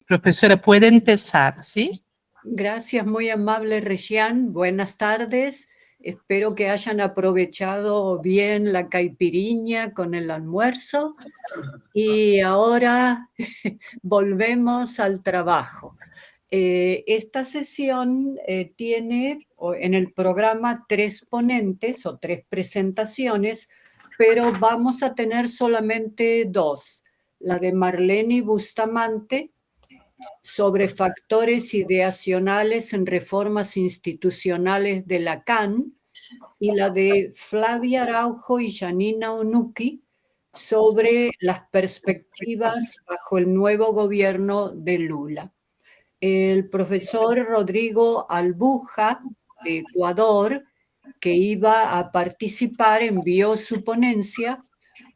Profesora, puede empezar, ¿sí? Gracias, muy amable Regián. Buenas tardes. Espero que hayan aprovechado bien la caipiriña con el almuerzo. Y ahora volvemos al trabajo. Esta sesión tiene en el programa 3 ponentes o 3 presentaciones, pero vamos a tener solamente 2. La de Marlene Bustamante, sobre factores ideacionales en reformas institucionales de la CAN, y la de Flavia Araujo y Janina Onuki sobre las perspectivas bajo el nuevo gobierno de Lula. El profesor Rodrigo Albuja, de Ecuador, que iba a participar, envió su ponencia,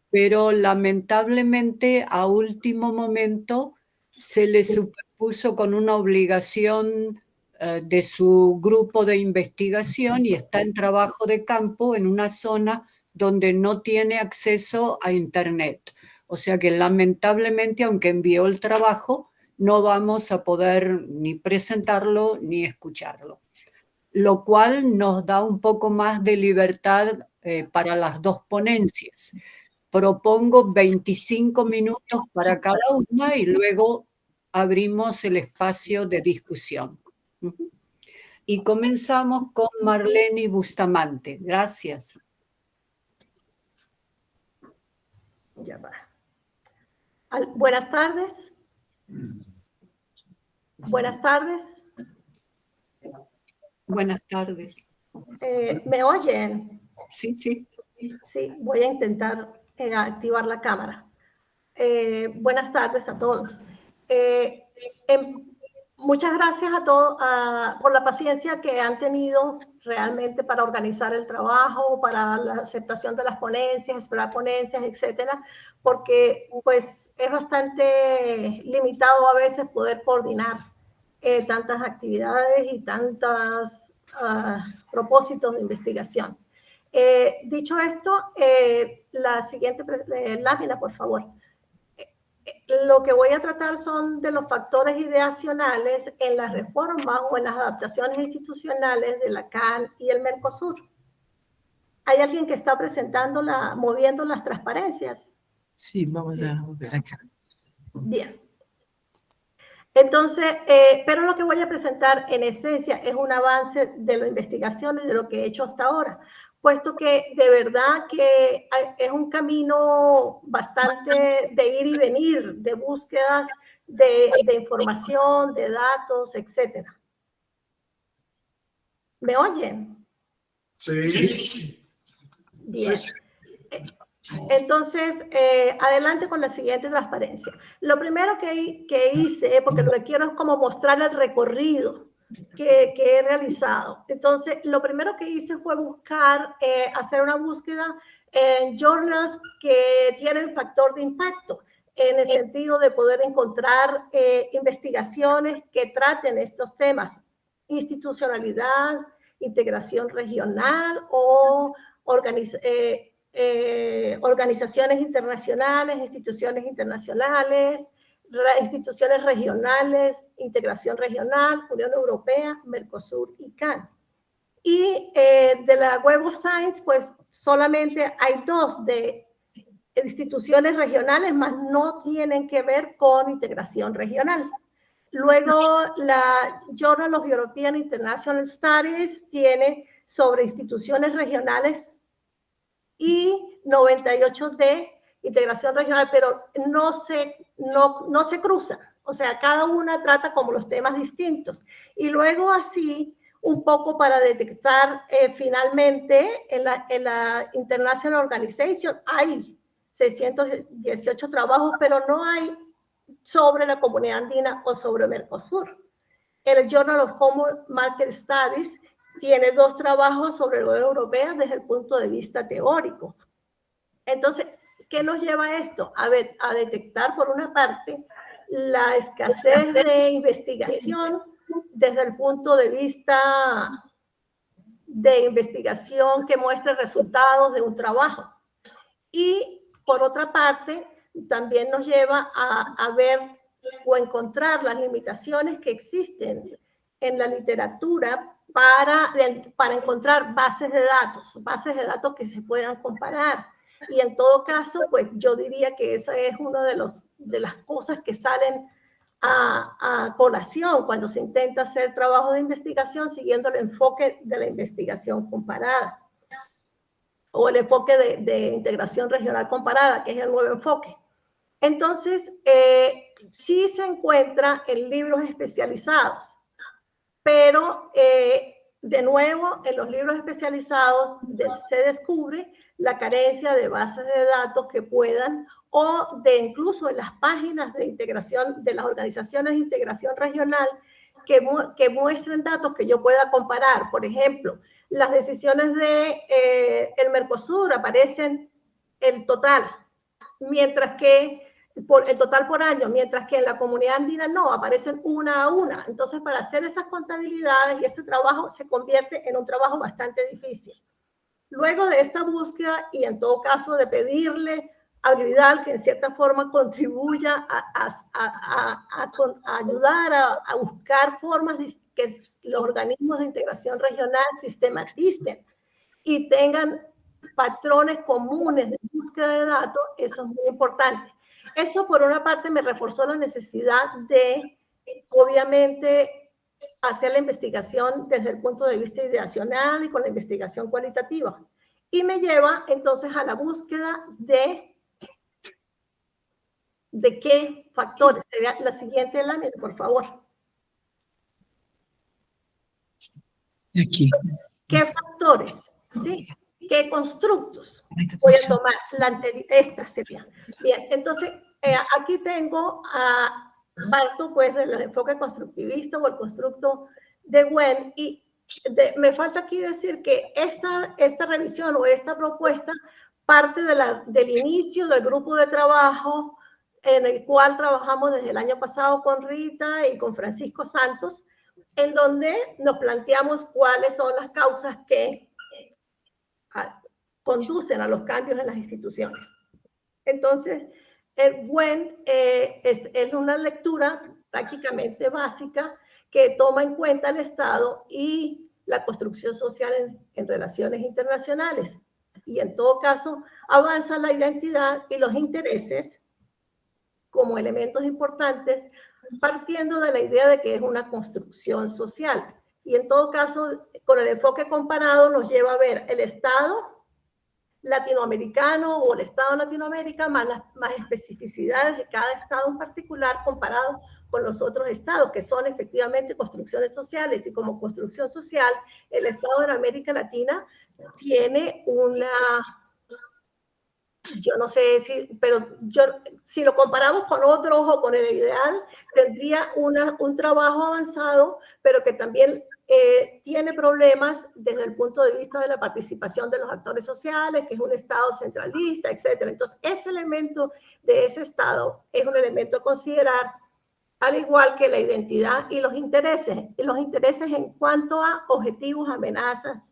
pero lamentablemente a último momento se le superpuso con una obligación de su grupo de investigación y está en trabajo de campo en una zona donde no tiene acceso a Internet. O sea que lamentablemente, aunque envió el trabajo, no vamos a poder ni presentarlo ni escucharlo, lo cual nos da un poco más de libertad para las dos ponencias. Propongo 25 minutos para cada una y luego abrimos el espacio de discusión. Y comenzamos con Marlene Bustamante. Gracias. Ya va. Buenas tardes. Buenas tardes. Buenas tardes. ¿Me oyen? Sí, sí. Sí, voy a intentar activar la cámara. Buenas tardes a todos. Muchas gracias a todos por la paciencia que han tenido realmente para organizar el trabajo, para la aceptación de las ponencias, esperar ponencias, etcétera, porque pues es bastante limitado a veces poder coordinar tantas actividades y tantos propósitos de investigación. Dicho esto, la siguiente lámina, por favor. Lo que voy a tratar son de los factores ideacionales en las reformas o en las adaptaciones institucionales de la CAN y el Mercosur. ¿Hay alguien que está moviendo las transparencias? Sí, vamos a ver acá. Bien. Entonces, pero lo que voy a presentar en esencia es un avance de la investigación y de lo que he hecho hasta ahora, puesto que de verdad que es un camino bastante de ir y venir, de búsquedas de información, de datos, etcétera. ¿Me oyen? Sí. Bien. Entonces, adelante con la siguiente transparencia. Lo primero que hice, porque lo que quiero es como mostrar el recorrido que he realizado. Entonces, lo primero que hice fue hacer una búsqueda en journals que tienen factor de impacto, en el sentido de poder encontrar investigaciones que traten estos temas: institucionalidad, integración regional o organizaciones internacionales, instituciones internacionales, instituciones regionales, integración regional, Unión Europea, Mercosur y CAN. Y de la Web of Science, pues solamente hay 2 de instituciones regionales, más no tienen que ver con integración regional. Luego, la Journal of European International Studies tiene sobre instituciones regionales y 98 de integración regional, pero no se cruzan. O sea, cada una trata como los temas distintos. Y luego así, un poco para detectar finalmente en la International Organization hay 618 trabajos, pero no hay sobre la comunidad andina o sobre Mercosur. El Journal of Common Market Studies tiene 2 trabajos sobre la Unión Europea desde el punto de vista teórico. Entonces, ¿qué nos lleva a esto? A detectar, por una parte, la escasez de investigación desde el punto de vista de investigación que muestre resultados de un trabajo. Y, por otra parte, también nos lleva a ver o encontrar las limitaciones que existen en la literatura para encontrar bases de datos que se puedan comparar. Y en todo caso, pues yo diría que esa es una de las cosas que salen a colación cuando se intenta hacer trabajo de investigación siguiendo el enfoque de la investigación comparada o el enfoque de integración regional comparada, que es el nuevo enfoque. Entonces, sí se encuentra en libros especializados, pero de nuevo, en los libros especializados se descubre la carencia de bases de datos que puedan, o de incluso en las páginas de integración de las organizaciones de integración regional, que muestren datos que yo pueda comparar. Por ejemplo, las decisiones el Mercosur aparecen en total, mientras que el total por año, mientras que en la comunidad andina no, aparecen una a una. Entonces, para hacer esas contabilidades y ese trabajo se convierte en un trabajo bastante difícil. Luego de esta búsqueda, y en todo caso de pedirle al GRIDAL que en cierta forma contribuya a ayudar a buscar formas de que los organismos de integración regional sistematicen y tengan patrones comunes de búsqueda de datos, eso es muy importante. Eso, por una parte, me reforzó la necesidad de, obviamente, hacer la investigación desde el punto de vista ideacional y con la investigación cualitativa. Y me lleva, entonces, a la búsqueda de qué factores. Sería la siguiente lámina, por favor. Aquí. ¿Qué factores? ¿Sí? ¿Qué constructos? Voy a tomar esta sería. Bien, entonces, aquí tengo parto pues del enfoque constructivista o el constructo de Wen, y me falta aquí decir que esta revisión o esta propuesta parte del inicio del grupo de trabajo en el cual trabajamos desde el año pasado con Rita y con Francisco Santos, en donde nos planteamos cuáles son las causas que conducen a los cambios en las instituciones. Entonces, el Wen es una lectura prácticamente básica que toma en cuenta el Estado y la construcción social en relaciones internacionales. Y en todo caso, avanza la identidad y los intereses como elementos importantes, partiendo de la idea de que es una construcción social. Y en todo caso, con el enfoque comparado nos lleva a ver el Estado latinoamericano o el Estado de Latinoamérica, más especificidades de cada Estado en particular comparado con los otros estados, que son efectivamente construcciones sociales. Y como construcción social, el Estado de América Latina tiene yo no sé pero si lo comparamos con otros o con el ideal, tendría un trabajo avanzado, pero que también tiene problemas desde el punto de vista de la participación de los actores sociales, que es un Estado centralista, etc. Entonces, ese elemento de ese Estado es un elemento a considerar, al igual que la identidad y los intereses en cuanto a objetivos, amenazas,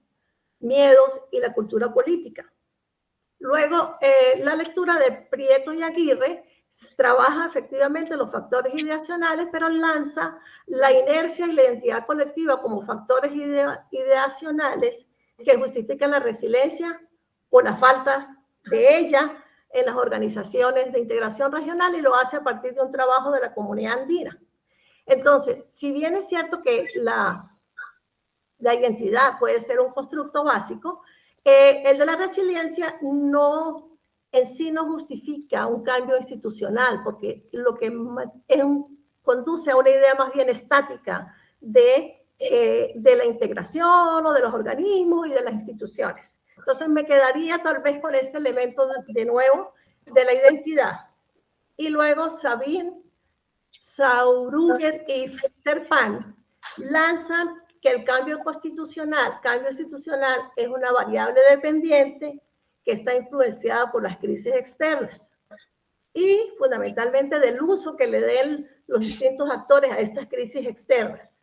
miedos y la cultura política. Luego, la lectura de Prieto y Aguirre trabaja efectivamente los factores ideacionales, pero lanza la inercia y la identidad colectiva como factores ideacionales que justifican la resiliencia o la falta de ella en las organizaciones de integración regional, y lo hace a partir de un trabajo de la comunidad andina. Entonces, si bien es cierto que la identidad puede ser un constructo básico, el de la resiliencia en sí no justifica un cambio institucional, porque lo que conduce a una idea más bien estática de la integración o de los organismos y de las instituciones. Entonces me quedaría tal vez con este elemento de nuevo de la identidad. Y luego Sabine, Sauruger y Festerpan lanzan que el cambio institucional es una variable dependiente que está influenciada por las crisis externas y fundamentalmente del uso que le den los distintos actores a estas crisis externas.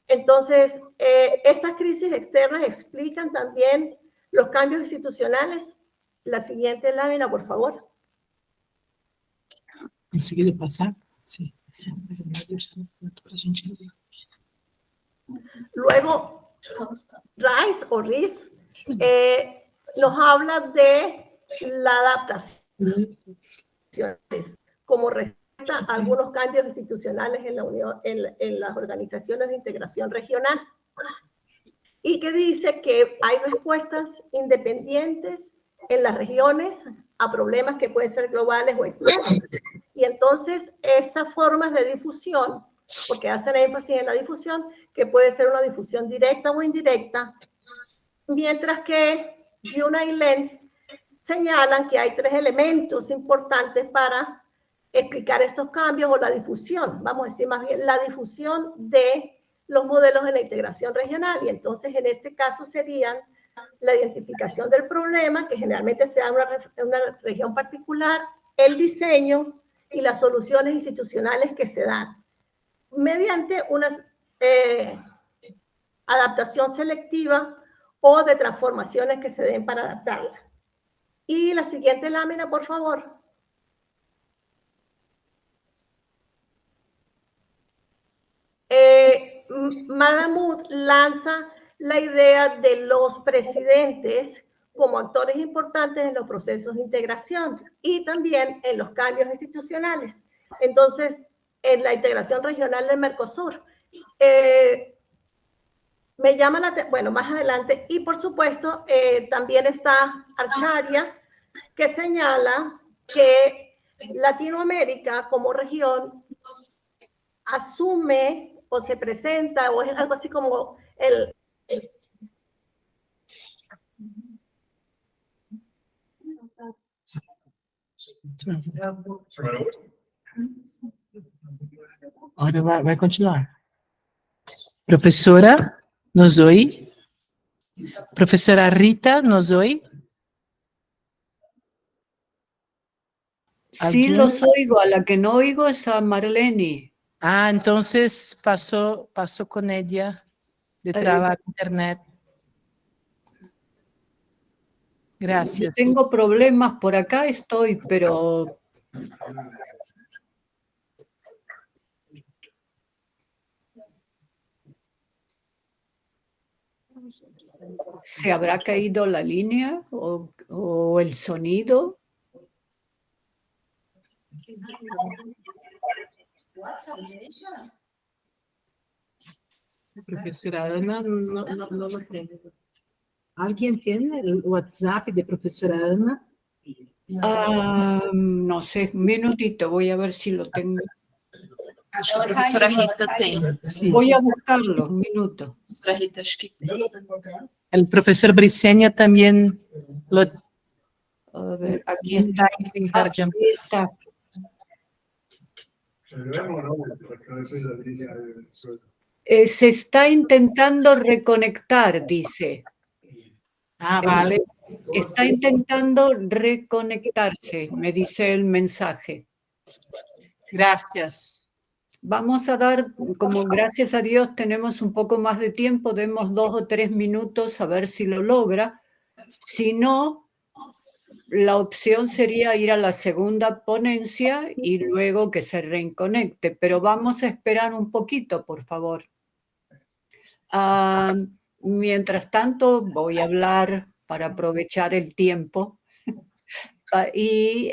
Entonces, estas crisis externas explican también los cambios institucionales. La siguiente lámina, por favor. ¿Conseguido pasar? Sí. Luego, Rice nos habla de la adaptación como respuesta a algunos cambios institucionales en las organizaciones de integración regional, y que dice que hay respuestas independientes en las regiones a problemas que pueden ser globales o externos. Y entonces estas formas de difusión, porque hacen énfasis en la difusión, que puede ser una difusión directa o indirecta, mientras que Yuna y Lenz señalan que hay 3 elementos importantes para explicar estos cambios o la difusión, vamos a decir más bien la difusión de los modelos de la integración regional. Y entonces en este caso serían la identificación del problema, que generalmente se da en una región particular, el diseño y las soluciones institucionales que se dan mediante una adaptación selectiva o de transformaciones que se den para adaptarla. Y la siguiente lámina, por favor. Malamud lanza la idea de los presidentes como actores importantes en los procesos de integración y también en los cambios institucionales. Entonces, en la integración regional del Mercosur, me llama la atención, bueno, más adelante, y por supuesto, también está Acharya, que señala que Latinoamérica como región asume o se presenta, o es algo así como Ahora vai continuar. Professora, nos oye? Professora Rita, nos oye? Sí, ¿Alguien? los oigo. A la que no oigo es a Marlene. Ah, entonces pasó con ella de trabajo internet. Gracias. Tengo problemas por acá, estoy, pero ¿se habrá caído la línea o el sonido? Professora Ana no lo tiene. ¿Alguien tiene el WhatsApp de profesora Ana? No sé, un minutito, voy a ver si lo tengo. Acho que a professora Rita tem. Sí. Voy a buscarlo, un minuto. Professora Rita, acho que El profesor Briceña también lo A ver, aquí está. está. Aquí está. Se está intentando reconectar, dice. Ah, vale. Está intentando reconectarse, me dice el mensaje. Gracias. Vamos a dar, como gracias a Dios tenemos un poco más de tiempo, demos 2 o 3 minutos a ver si lo logra. Si no, la opción sería ir a la segunda ponencia y luego que se reconecte, pero vamos a esperar un poquito, por favor. Mientras tanto, voy a hablar para aprovechar el tiempo. Y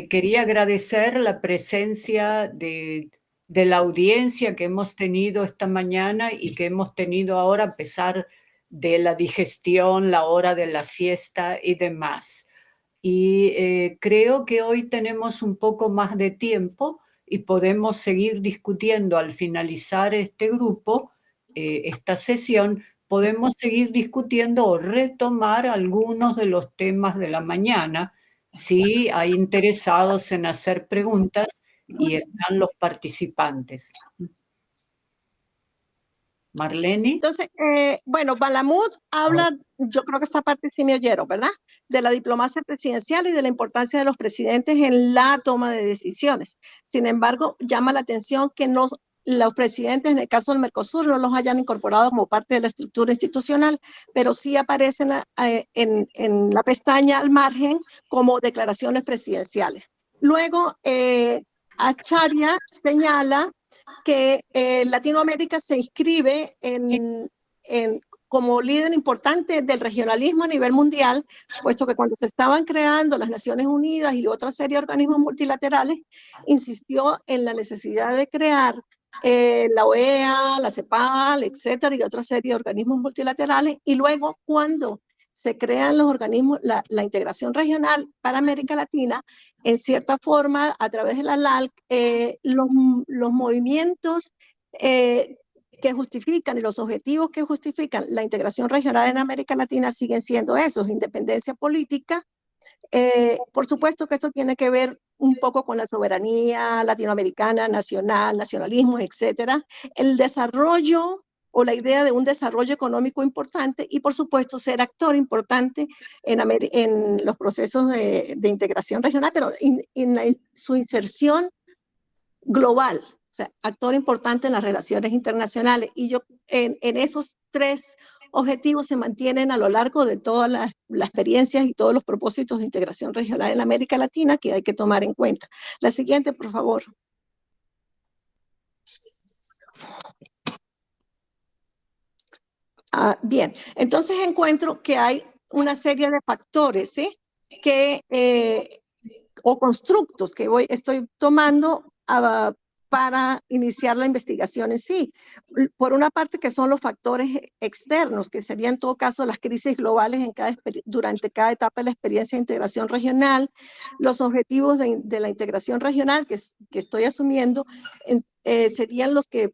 quería agradecer la presencia de la audiencia que hemos tenido esta mañana y que hemos tenido ahora a pesar de la digestión, la hora de la siesta y demás. Y creo que hoy tenemos un poco más de tiempo y podemos seguir discutiendo al finalizar este grupo, esta sesión, podemos seguir discutiendo o retomar algunos de los temas de la mañana si hay interesados en hacer preguntas y están los participantes. Marlene. Entonces, bueno, Malamud habla, yo creo que esta parte sí me oyeron, ¿verdad? De la diplomacia presidencial y de la importancia de los presidentes en la toma de decisiones. Sin embargo, llama la atención que los presidentes, en el caso del Mercosur, no los hayan incorporado como parte de la estructura institucional, pero sí aparecen en la pestaña al margen como declaraciones presidenciales. Luego, Acharya señala que Latinoamérica se inscribe como líder importante del regionalismo a nivel mundial, puesto que cuando se estaban creando las Naciones Unidas y otra serie de organismos multilaterales, insistió en la necesidad de crear la OEA, la CEPAL, etcétera, y otra serie de organismos multilaterales, y luego cuando se crean los organismos, la integración regional para América Latina, en cierta forma, a través de la LALC, los movimientos que justifican y los objetivos que justifican la integración regional en América Latina siguen siendo esos: independencia política. Por supuesto que eso tiene que ver un poco con la soberanía latinoamericana, nacional, nacionalismo, etcétera, el desarrollo o la idea de un desarrollo económico importante y, por supuesto, ser actor importante en los procesos de integración regional, pero en su inserción global, o sea, actor importante en las relaciones internacionales. Y en esos tres objetivos se mantienen a lo largo de todas las experiencias y todos los propósitos de integración regional en América Latina que hay que tomar en cuenta. La siguiente, por favor. Bien, entonces encuentro que hay una serie de factores, ¿sí? O constructos que estoy tomando para iniciar la investigación en sí. Por una parte, que son los factores externos, que serían en todo caso las crisis globales durante cada etapa de la experiencia de integración regional, los objetivos de la integración regional que estoy asumiendo serían los que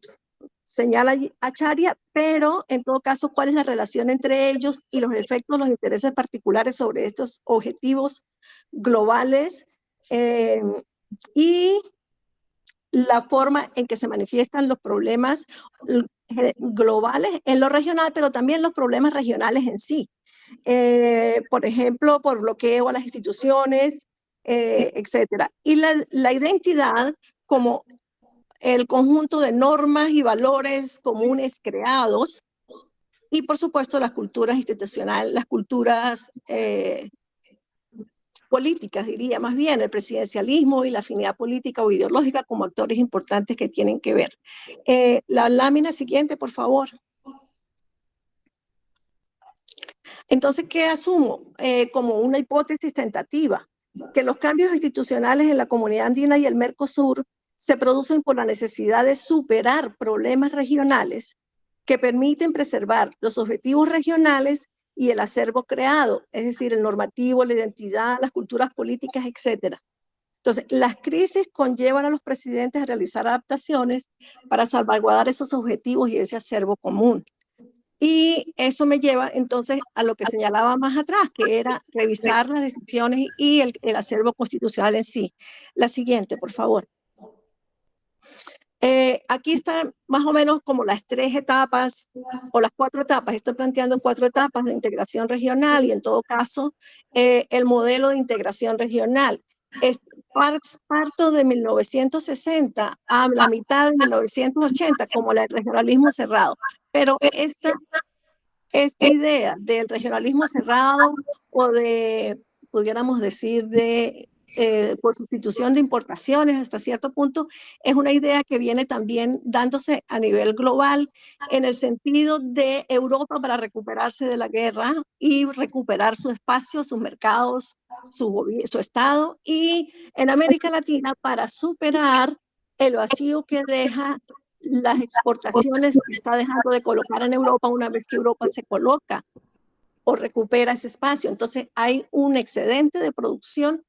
señala Acharya, pero en todo caso, ¿cuál es la relación entre ellos y los efectos, los intereses particulares sobre estos objetivos globales y la forma en que se manifiestan los problemas globales en lo regional, pero también los problemas regionales en sí? Por ejemplo, por bloqueo a las instituciones, etcétera. Y la identidad como el conjunto de normas y valores comunes creados, y por supuesto las culturas institucionales, las culturas políticas, diría más bien, el presidencialismo y la afinidad política o ideológica como actores importantes que tienen que ver. La lámina siguiente, por favor. Entonces, ¿qué asumo? Como una hipótesis tentativa, que los cambios institucionales en la Comunidad Andina y el Mercosur se producen por la necesidad de superar problemas regionales que permiten preservar los objetivos regionales y el acervo creado, es decir, el normativo, la identidad, las culturas políticas, etc. Entonces, las crisis conllevan a los presidentes a realizar adaptaciones para salvaguardar esos objetivos y ese acervo común. Y eso me lleva entonces a lo que señalaba más atrás, que era revisar las decisiones y el acervo constitucional en sí. La siguiente, por favor. Aquí están más o menos como las 3 etapas o las 4 etapas. Estoy planteando 4 etapas de integración regional y en todo caso el modelo de integración regional. Parto de 1960 a la mitad de 1980 como el regionalismo cerrado. Pero esta idea del regionalismo cerrado o de, pudiéramos decir, por sustitución de importaciones hasta cierto punto, es una idea que viene también dándose a nivel global en el sentido de Europa para recuperarse de la guerra y recuperar su espacio, sus mercados, su estado, y en América Latina para superar el vacío que deja las exportaciones que está dejando de colocar en Europa una vez que Europa se coloca o recupera ese espacio. Entonces hay un excedente de producción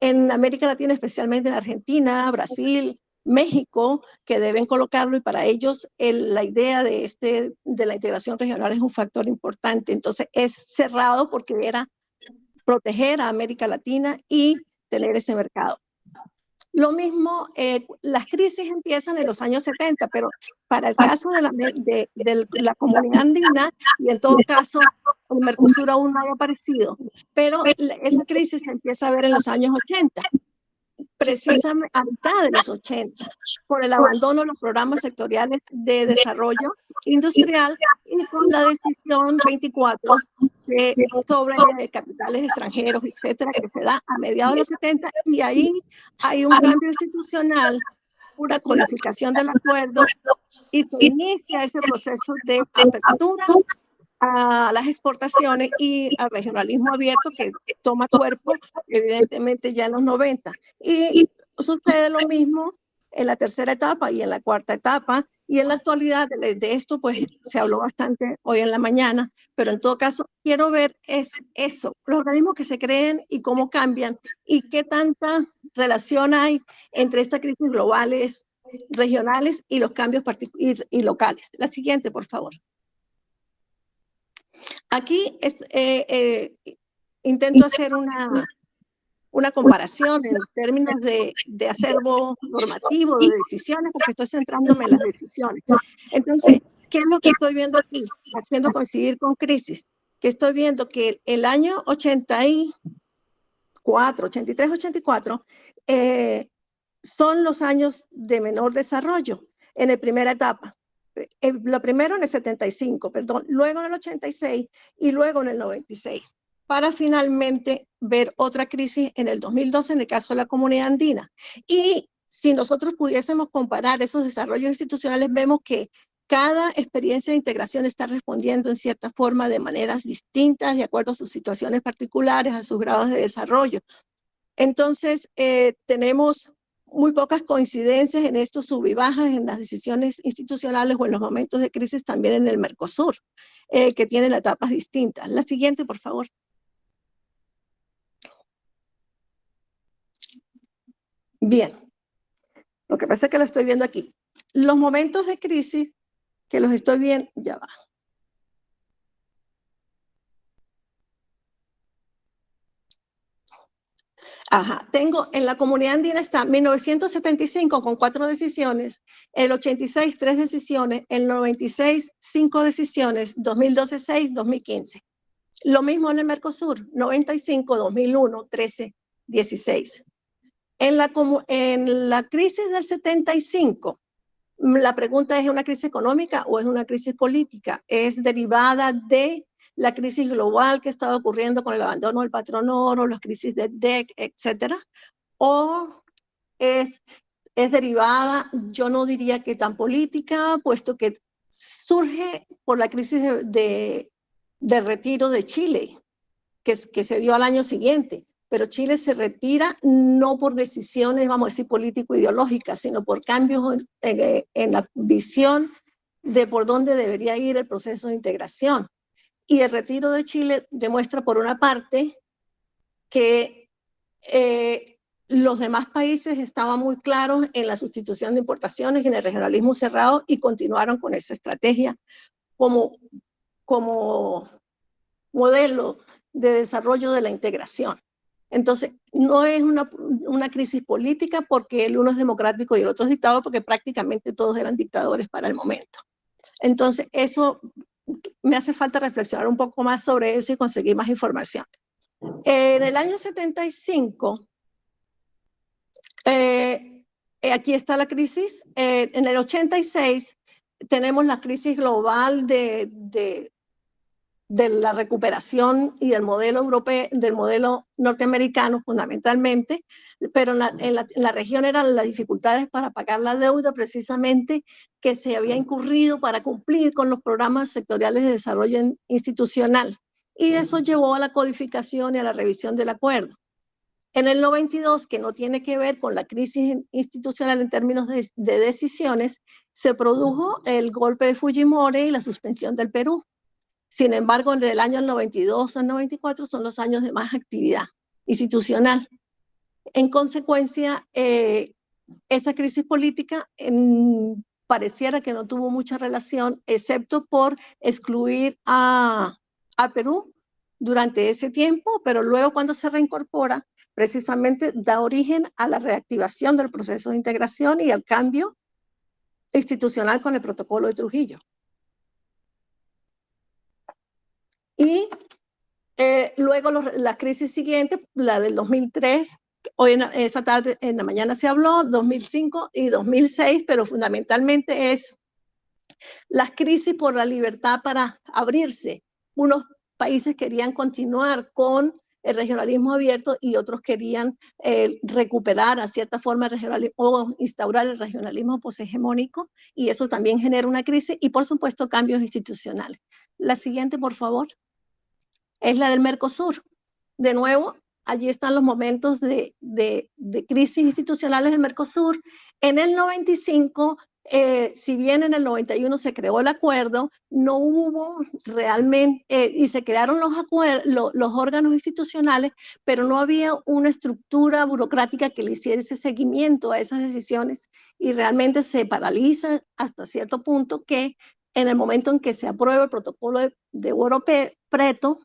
en América Latina, especialmente en Argentina, Brasil, México, que deben colocarlo, y para ellos la idea de la integración regional es un factor importante. Entonces es cerrado porque era proteger a América Latina y tener ese mercado. Lo mismo, las crisis empiezan en los años 70, pero para el caso de la comunidad andina, y en todo caso el Mercosur aún no había aparecido, pero esa crisis se empieza a ver en los años 80, precisamente a mitad de los 80, por el abandono de los programas sectoriales de desarrollo industrial y con la decisión 24 sobre capitales extranjeros, etcétera, que se da a mediados de los 70, y ahí hay un cambio institucional, una codificación del acuerdo, y se inicia ese proceso de apertura a las exportaciones y al regionalismo abierto que toma cuerpo evidentemente ya en los 90. Y sucede lo mismo en la tercera etapa y en la cuarta etapa, y en la actualidad de esto pues se habló bastante hoy en la mañana, pero en todo caso quiero ver eso, los organismos que se creen y cómo cambian y qué tanta relación hay entre estas crisis globales, regionales y los cambios y locales. La siguiente, por favor. Aquí intento hacer una comparación en términos de acervo normativo, de decisiones, porque estoy centrándome en las decisiones. Entonces, ¿qué es lo que estoy viendo aquí? Haciendo coincidir con crisis, que estoy viendo que el año 83, 84, son los años de menor desarrollo en la primera etapa. Lo primero en el 75, perdón, luego en el 86 y luego en el 96, para finalmente ver otra crisis en el 2012 en el caso de la comunidad andina. Y si nosotros pudiésemos comparar esos desarrollos institucionales, vemos que cada experiencia de integración está respondiendo en cierta forma de maneras distintas, de acuerdo a sus situaciones particulares, a sus grados de desarrollo. Entonces, tenemos muy pocas coincidencias en estos sub y bajas en las decisiones institucionales o en los momentos de crisis también en el Mercosur, que tienen etapas distintas. La siguiente, por favor. Bien, lo que pasa es que lo estoy viendo aquí. Los momentos de crisis que los estoy viendo, ya va. Ajá, tengo en la comunidad andina está 1975 con 4 decisiones, el 86 3 decisiones, el 96 5 decisiones, 2012 6, 2015. Lo mismo en el Mercosur, 95, 2001, 13, 16. En la crisis del 75, la pregunta es: ¿es una crisis económica o es una crisis política? ¿Es derivada de la crisis global que estaba ocurriendo con el abandono del patrón oro, las crisis de DEC, etcétera? ¿O es derivada, yo no diría que tan política, puesto que surge por la crisis de retiro de Chile, que se dio al año siguiente? Pero Chile se retira no por decisiones, vamos a decir, político-ideológicas, sino por cambios en la visión de por dónde debería ir el proceso de integración. Y el retiro de Chile demuestra, por una parte, que los demás países estaban muy claros en la sustitución de importaciones y en el regionalismo cerrado y continuaron con esa estrategia como modelo de desarrollo de la integración. Entonces, no es una crisis política porque el uno es democrático y el otro es dictador, porque prácticamente todos eran dictadores para el momento. Entonces, eso me hace falta reflexionar un poco más sobre eso y conseguir más información. En el año 75, aquí está la crisis. En el 86 tenemos la crisis global de la recuperación y del modelo europeo, del modelo norteamericano fundamentalmente, pero en la región eran las dificultades para pagar la deuda precisamente que se había incurrido para cumplir con los programas sectoriales de desarrollo institucional, y eso llevó a la codificación y a la revisión del acuerdo. En el 92, que no tiene que ver con la crisis institucional en términos de decisiones, se produjo el golpe de Fujimori y la suspensión del Perú. Sin embargo, desde el año 92 al 94 son los años de más actividad institucional. En consecuencia, esa crisis política pareciera que no tuvo mucha relación, excepto por excluir a Perú durante ese tiempo, pero luego cuando se reincorpora, precisamente da origen a la reactivación del proceso de integración y al cambio institucional con el protocolo de Trujillo. Y luego la crisis siguiente, la del 2003, hoy esta tarde, en la mañana se habló, 2005 y 2006, pero fundamentalmente es la crisis por la libertad para abrirse. Unos países querían continuar con el regionalismo abierto y otros querían recuperar a cierta forma el regionalismo o instaurar el regionalismo poshegemónico, y eso también genera una crisis y, por supuesto, cambios institucionales. La siguiente, por favor, es la del Mercosur. De nuevo, allí están los momentos de crisis institucionales del Mercosur. En el 95, si bien en el 91 se creó el acuerdo, no hubo realmente, y se crearon los órganos institucionales, pero no había una estructura burocrática que le hiciera ese seguimiento a esas decisiones, y realmente se paraliza hasta cierto punto que en el momento en que se aprueba el protocolo de Preto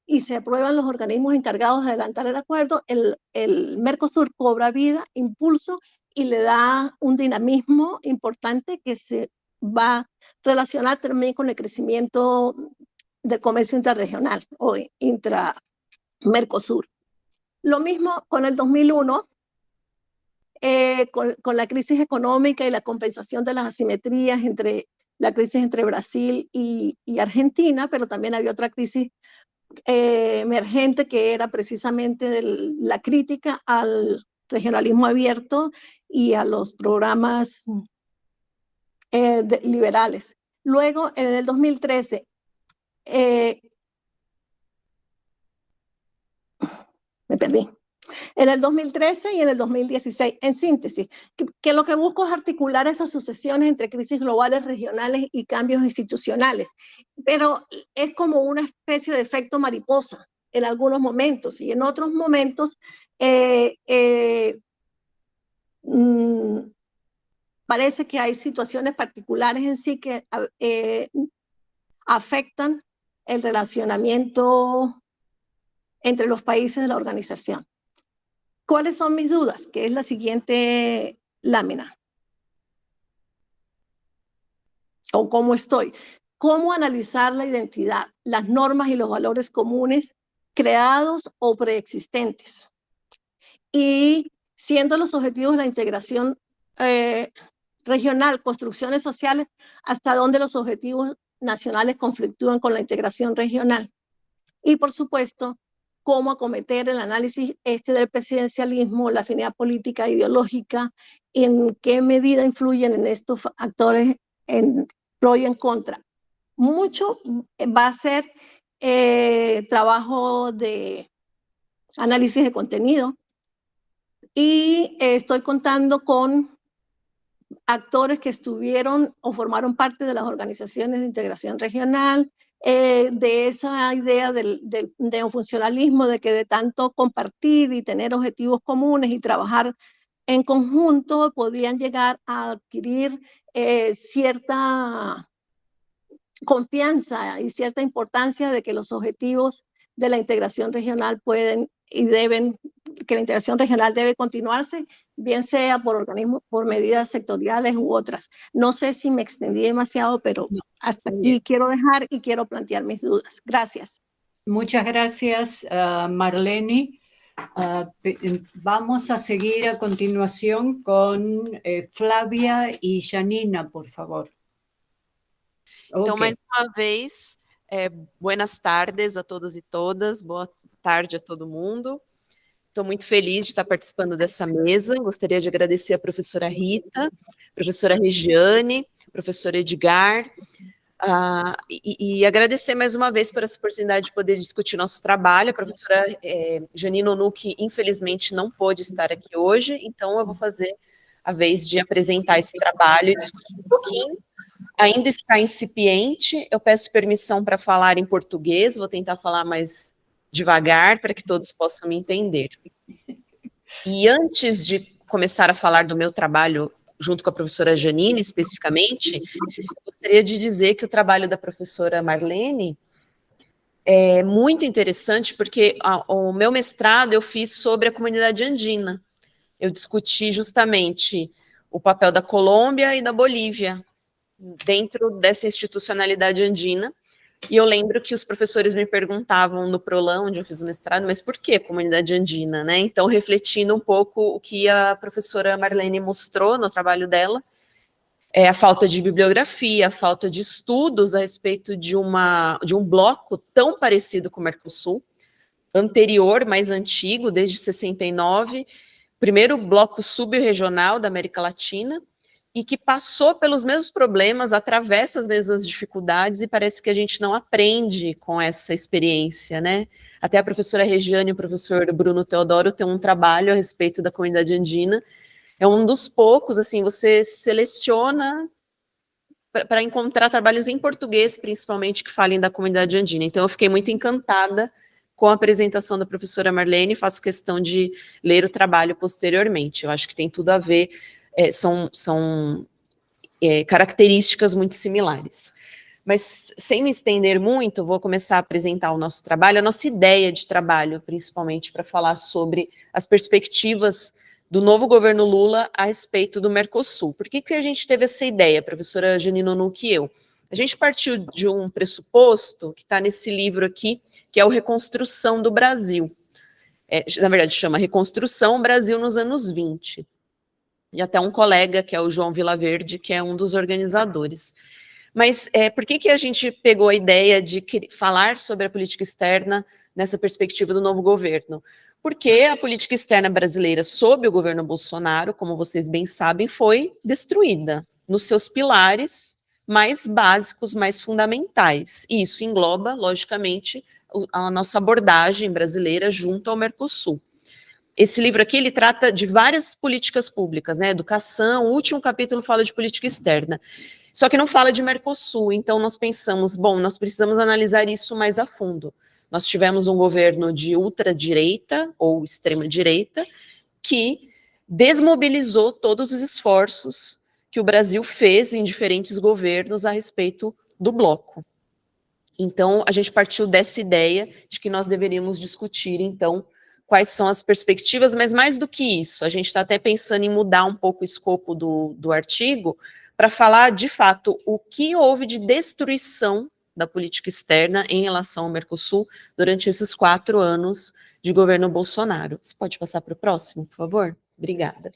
y se aprueban los organismos encargados de adelantar el acuerdo, el Mercosur cobra vida, impulso, y le da un dinamismo importante que se va a relacionar también con el crecimiento del comercio intrarregional o intra-Mercosur. Lo mismo con el 2001, con la crisis económica y la compensación de las asimetrías entre la crisis entre Brasil y Argentina, pero también había otra crisis emergente que era precisamente la crítica al regionalismo abierto y a los programas liberales. Luego, en el 2013, me perdí. En el 2013 y en el 2016, en síntesis, que lo que busco es articular esas sucesiones entre crisis globales, regionales y cambios institucionales, pero es como una especie de efecto mariposa en algunos momentos, y en otros momentos parece que hay situaciones particulares en sí que afectan el relacionamiento entre los países de la organización. ¿Cuáles son mis dudas? Que es la siguiente lámina. O cómo estoy. ¿Cómo analizar la identidad, las normas y los valores comunes creados o preexistentes? Y siendo los objetivos de la integración regional, construcciones sociales, hasta dónde los objetivos nacionales conflictúan con la integración regional. Y por supuesto, cómo acometer el análisis del presidencialismo, la afinidad política e ideológica, y en qué medida influyen en estos actores en pro y en contra. Mucho va a ser trabajo de análisis de contenido, y estoy contando con actores que estuvieron o formaron parte de las organizaciones de integración regional, de esa idea del neofuncionalismo, de que de tanto compartir y tener objetivos comunes y trabajar en conjunto podían llegar a adquirir cierta confianza y cierta importancia de que los objetivos de la integración regional pueden y deben, que la integración regional debe continuarse, bien sea por organismos, por medidas sectoriales u otras. No sé si me extendí demasiado, pero hasta aquí quiero dejar y quiero plantear mis dudas. Gracias. Muchas gracias, Marlene. Vamos a seguir a continuación con Flávia e Janina, por favor. Então, Ok. mais uma vez, buenas tardes a todos e todas, boa tarde a todo mundo. Estou muito feliz de estar participando dessa mesa. Gostaria de agradecer a professora Rita, a professora Regiane, a professora Edgar, e agradecer mais uma vez por essa oportunidade de poder discutir nosso trabalho. A professora Janina Onucchi, infelizmente, não pôde estar aqui hoje, então eu vou fazer a vez de apresentar esse trabalho e discutir um pouquinho. Ainda está incipiente, eu peço permissão para falar em português, vou tentar falar mais devagar para que todos possam me entender. E antes de começar a falar do meu trabalho junto com a professora Janina, especificamente, eu gostaria de dizer que o trabalho da professora Marlene é muito interessante, porque o meu mestrado eu fiz sobre a comunidade andina. Eu discuti justamente o papel da Colômbia e da Bolívia dentro dessa institucionalidade andina, e eu lembro que os professores me perguntavam no Prolan, onde eu fiz o mestrado, mas por que comunidade andina, né? Então, refletindo um pouco o que a professora Marlene mostrou no trabalho dela, a falta de bibliografia, a falta de estudos a respeito de um bloco tão parecido com o Mercosul, anterior, mais antigo, desde 69, primeiro bloco subregional da América Latina, e que passou pelos mesmos problemas, atravessa as mesmas dificuldades, e parece que a gente não aprende com essa experiência, né? Até a professora Regiane e o professor Bruno Teodoro têm um trabalho a respeito da comunidade andina. É um dos poucos, assim, você seleciona para encontrar trabalhos em português, principalmente, que falem da comunidade andina. Então, eu fiquei muito encantada com a apresentação da professora Marlene, faço questão de ler o trabalho posteriormente. Eu acho que tem tudo a ver, são características muito similares. Mas, sem me estender muito, vou começar a apresentar o nosso trabalho, a nossa ideia de trabalho, principalmente para falar sobre as perspectivas do novo governo Lula a respeito do Mercosul. Por que a gente teve essa ideia, professora Janine Onuki e eu? A gente partiu de um pressuposto que está nesse livro aqui, que é o Reconstrução do Brasil. Na verdade, chama Reconstrução Brasil nos anos 20. E até um colega, que é o João Vilaverde, que é um dos organizadores. Mas por que a gente pegou a ideia de falar sobre a política externa nessa perspectiva do novo governo? Porque a política externa brasileira, sob o governo Bolsonaro, como vocês bem sabem, foi destruída nos seus pilares mais básicos, mais fundamentais. E isso engloba, logicamente, a nossa abordagem brasileira junto ao Mercosul. Esse livro aqui, ele trata de várias políticas públicas, né? Educação, o último capítulo fala de política externa. Só que não fala de Mercosul, então nós pensamos, bom, nós precisamos analisar isso mais a fundo. Nós tivemos um governo de ultradireita ou extrema-direita que desmobilizou todos os esforços que o Brasil fez em diferentes governos a respeito do bloco. Então, a gente partiu dessa ideia de que nós deveríamos discutir, então, quais são as perspectivas, mas mais do que isso, a gente está até pensando em mudar um pouco o escopo do artigo para falar, de fato, o que houve de destruição da política externa em relação ao Mercosul durante esses 4 anos de governo Bolsonaro. Você pode passar para o próximo, por favor? Obrigada.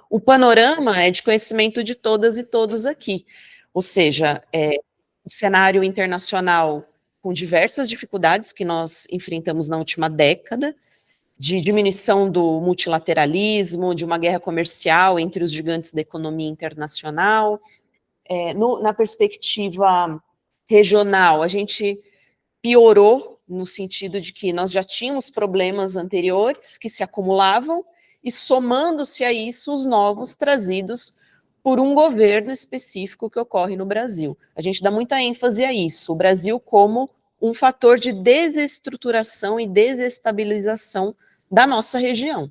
O panorama é de conhecimento de todas e todos aqui, ou seja, o cenário internacional com diversas dificuldades que nós enfrentamos na última década, de diminuição do multilateralismo, de uma guerra comercial entre os gigantes da economia internacional. Na perspectiva regional, a gente piorou no sentido de que nós já tínhamos problemas anteriores que se acumulavam e somando-se a isso os novos trazidos por um governo específico que ocorre no Brasil. A gente dá muita ênfase a isso, o Brasil como um fator de desestruturação e desestabilização da nossa região.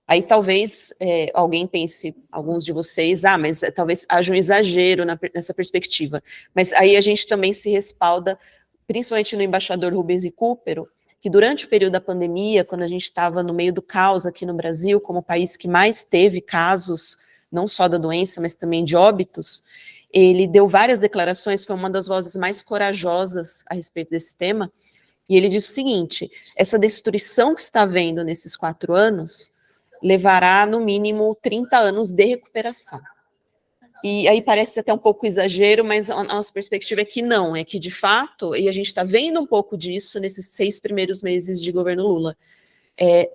Aí talvez alguém pense, alguns de vocês, mas talvez haja um exagero nessa perspectiva. Mas aí a gente também se respalda, principalmente no embaixador Rubens Recupero, que durante o período da pandemia, quando a gente estava no meio do caos aqui no Brasil, como o país que mais teve casos, não só da doença, mas também de óbitos, ele deu várias declarações, foi uma das vozes mais corajosas a respeito desse tema, e ele disse o seguinte: essa destruição que está havendo nesses 4 anos levará, no mínimo, 30 anos de recuperação. E aí parece até um pouco exagero, mas a nossa perspectiva é que não, é que de fato, e a gente está vendo um pouco disso nesses 6 primeiros meses de governo Lula,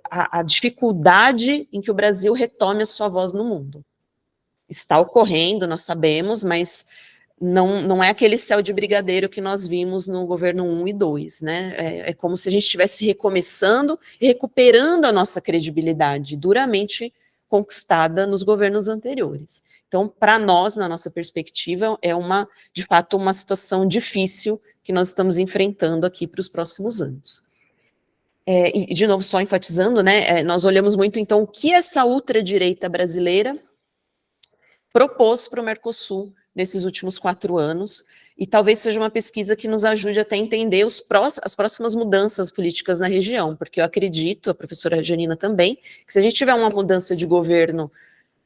a dificuldade em que o Brasil retome a sua voz no mundo. Está ocorrendo, nós sabemos, mas não é aquele céu de brigadeiro que nós vimos no governo 1 e 2, né? É como se a gente estivesse recomeçando e recuperando a nossa credibilidade, duramente conquistada nos governos anteriores. Então, para nós, na nossa perspectiva, é de fato uma situação difícil que nós estamos enfrentando aqui para os próximos anos. E, de novo, só enfatizando, né, nós olhamos muito, então, o que essa ultradireita brasileira propôs para o Mercosul nesses últimos 4 anos, e talvez seja uma pesquisa que nos ajude até a entender as próximas mudanças políticas na região, porque eu acredito, a professora Janina também, que se a gente tiver uma mudança de governo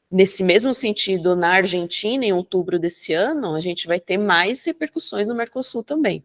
nesse mesmo sentido na Argentina, em outubro desse ano, a gente vai ter mais repercussões no Mercosul também.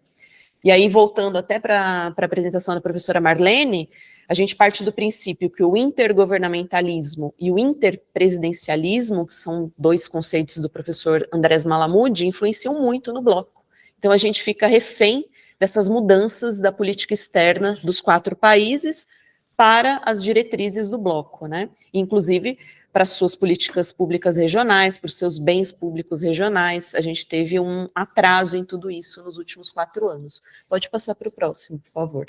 E aí, voltando até para a apresentação da professora Marlene, a gente parte do princípio que o intergovernamentalismo e o interpresidencialismo, que são dois conceitos do professor Andrés Malamud, influenciam muito no bloco. Então a gente fica refém dessas mudanças da política externa dos 4 países para as diretrizes do bloco, né? Inclusive para suas políticas públicas regionais, para os seus bens públicos regionais. A gente teve um atraso em tudo isso nos últimos 4 anos. Pode passar para o próximo, por favor.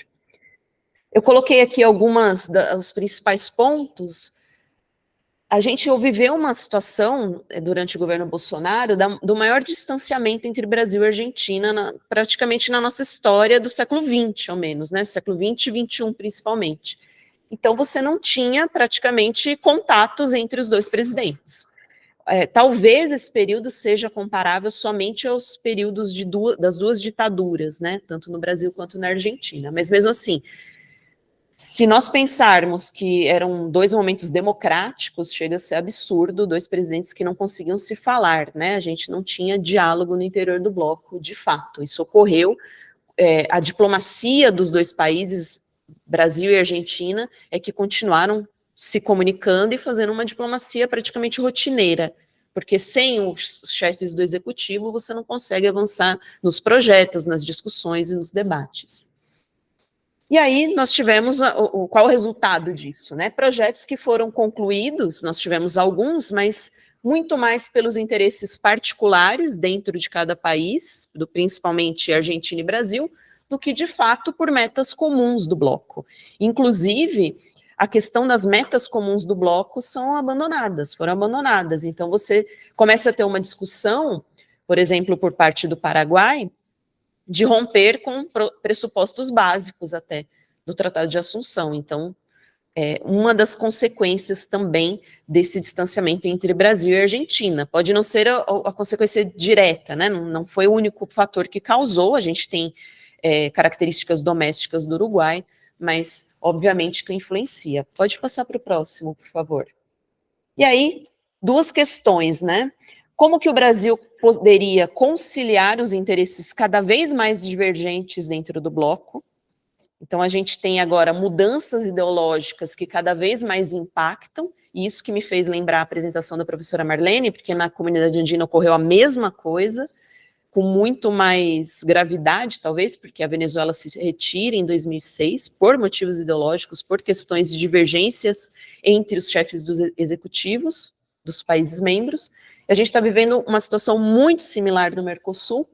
Eu coloquei aqui os principais pontos. A gente viveu uma situação, durante o governo Bolsonaro, do maior distanciamento entre Brasil e Argentina, praticamente na nossa história do século XX, ao menos, né? Século XX e XXI, principalmente. Então, você não tinha praticamente contatos entre os dois presidentes. Talvez esse período seja comparável somente aos períodos das duas ditaduras, né? Tanto no Brasil quanto na Argentina. Mas mesmo assim, se nós pensarmos que eram 2 momentos democráticos, chega a ser absurdo, 2 presidentes que não conseguiam se falar, né? A gente não tinha diálogo no interior do bloco, de fato. Isso ocorreu. A diplomacia dos 2 países, Brasil e Argentina, é que continuaram se comunicando e fazendo uma diplomacia praticamente rotineira, porque sem os chefes do executivo você não consegue avançar nos projetos, nas discussões e nos debates. E aí nós tivemos qual o resultado disso, né? Projetos que foram concluídos, nós tivemos alguns, mas muito mais pelos interesses particulares dentro de cada país, principalmente Argentina e Brasil, do que de fato por metas comuns do bloco. Inclusive, a questão das metas comuns do bloco foram abandonadas. Então você começa a ter uma discussão, por exemplo, por parte do Paraguai, de romper com pressupostos básicos até do Tratado de Assunção. Então, uma das consequências também desse distanciamento entre Brasil e Argentina. Pode não ser a consequência direta, né? Não foi o único fator que causou, a gente tem características domésticas do Uruguai, mas obviamente que influencia. Pode passar para o próximo, por favor. E aí, 2 questões, né? Como que o Brasil poderia conciliar os interesses cada vez mais divergentes dentro do bloco? Então, a gente tem agora mudanças ideológicas que cada vez mais impactam, e isso que me fez lembrar a apresentação da professora Marlene, porque na comunidade andina ocorreu a mesma coisa, com muito mais gravidade, talvez, porque a Venezuela se retira em 2006, por motivos ideológicos, por questões de divergências entre os chefes dos executivos dos países membros. A gente está vivendo uma situação muito similar no Mercosul,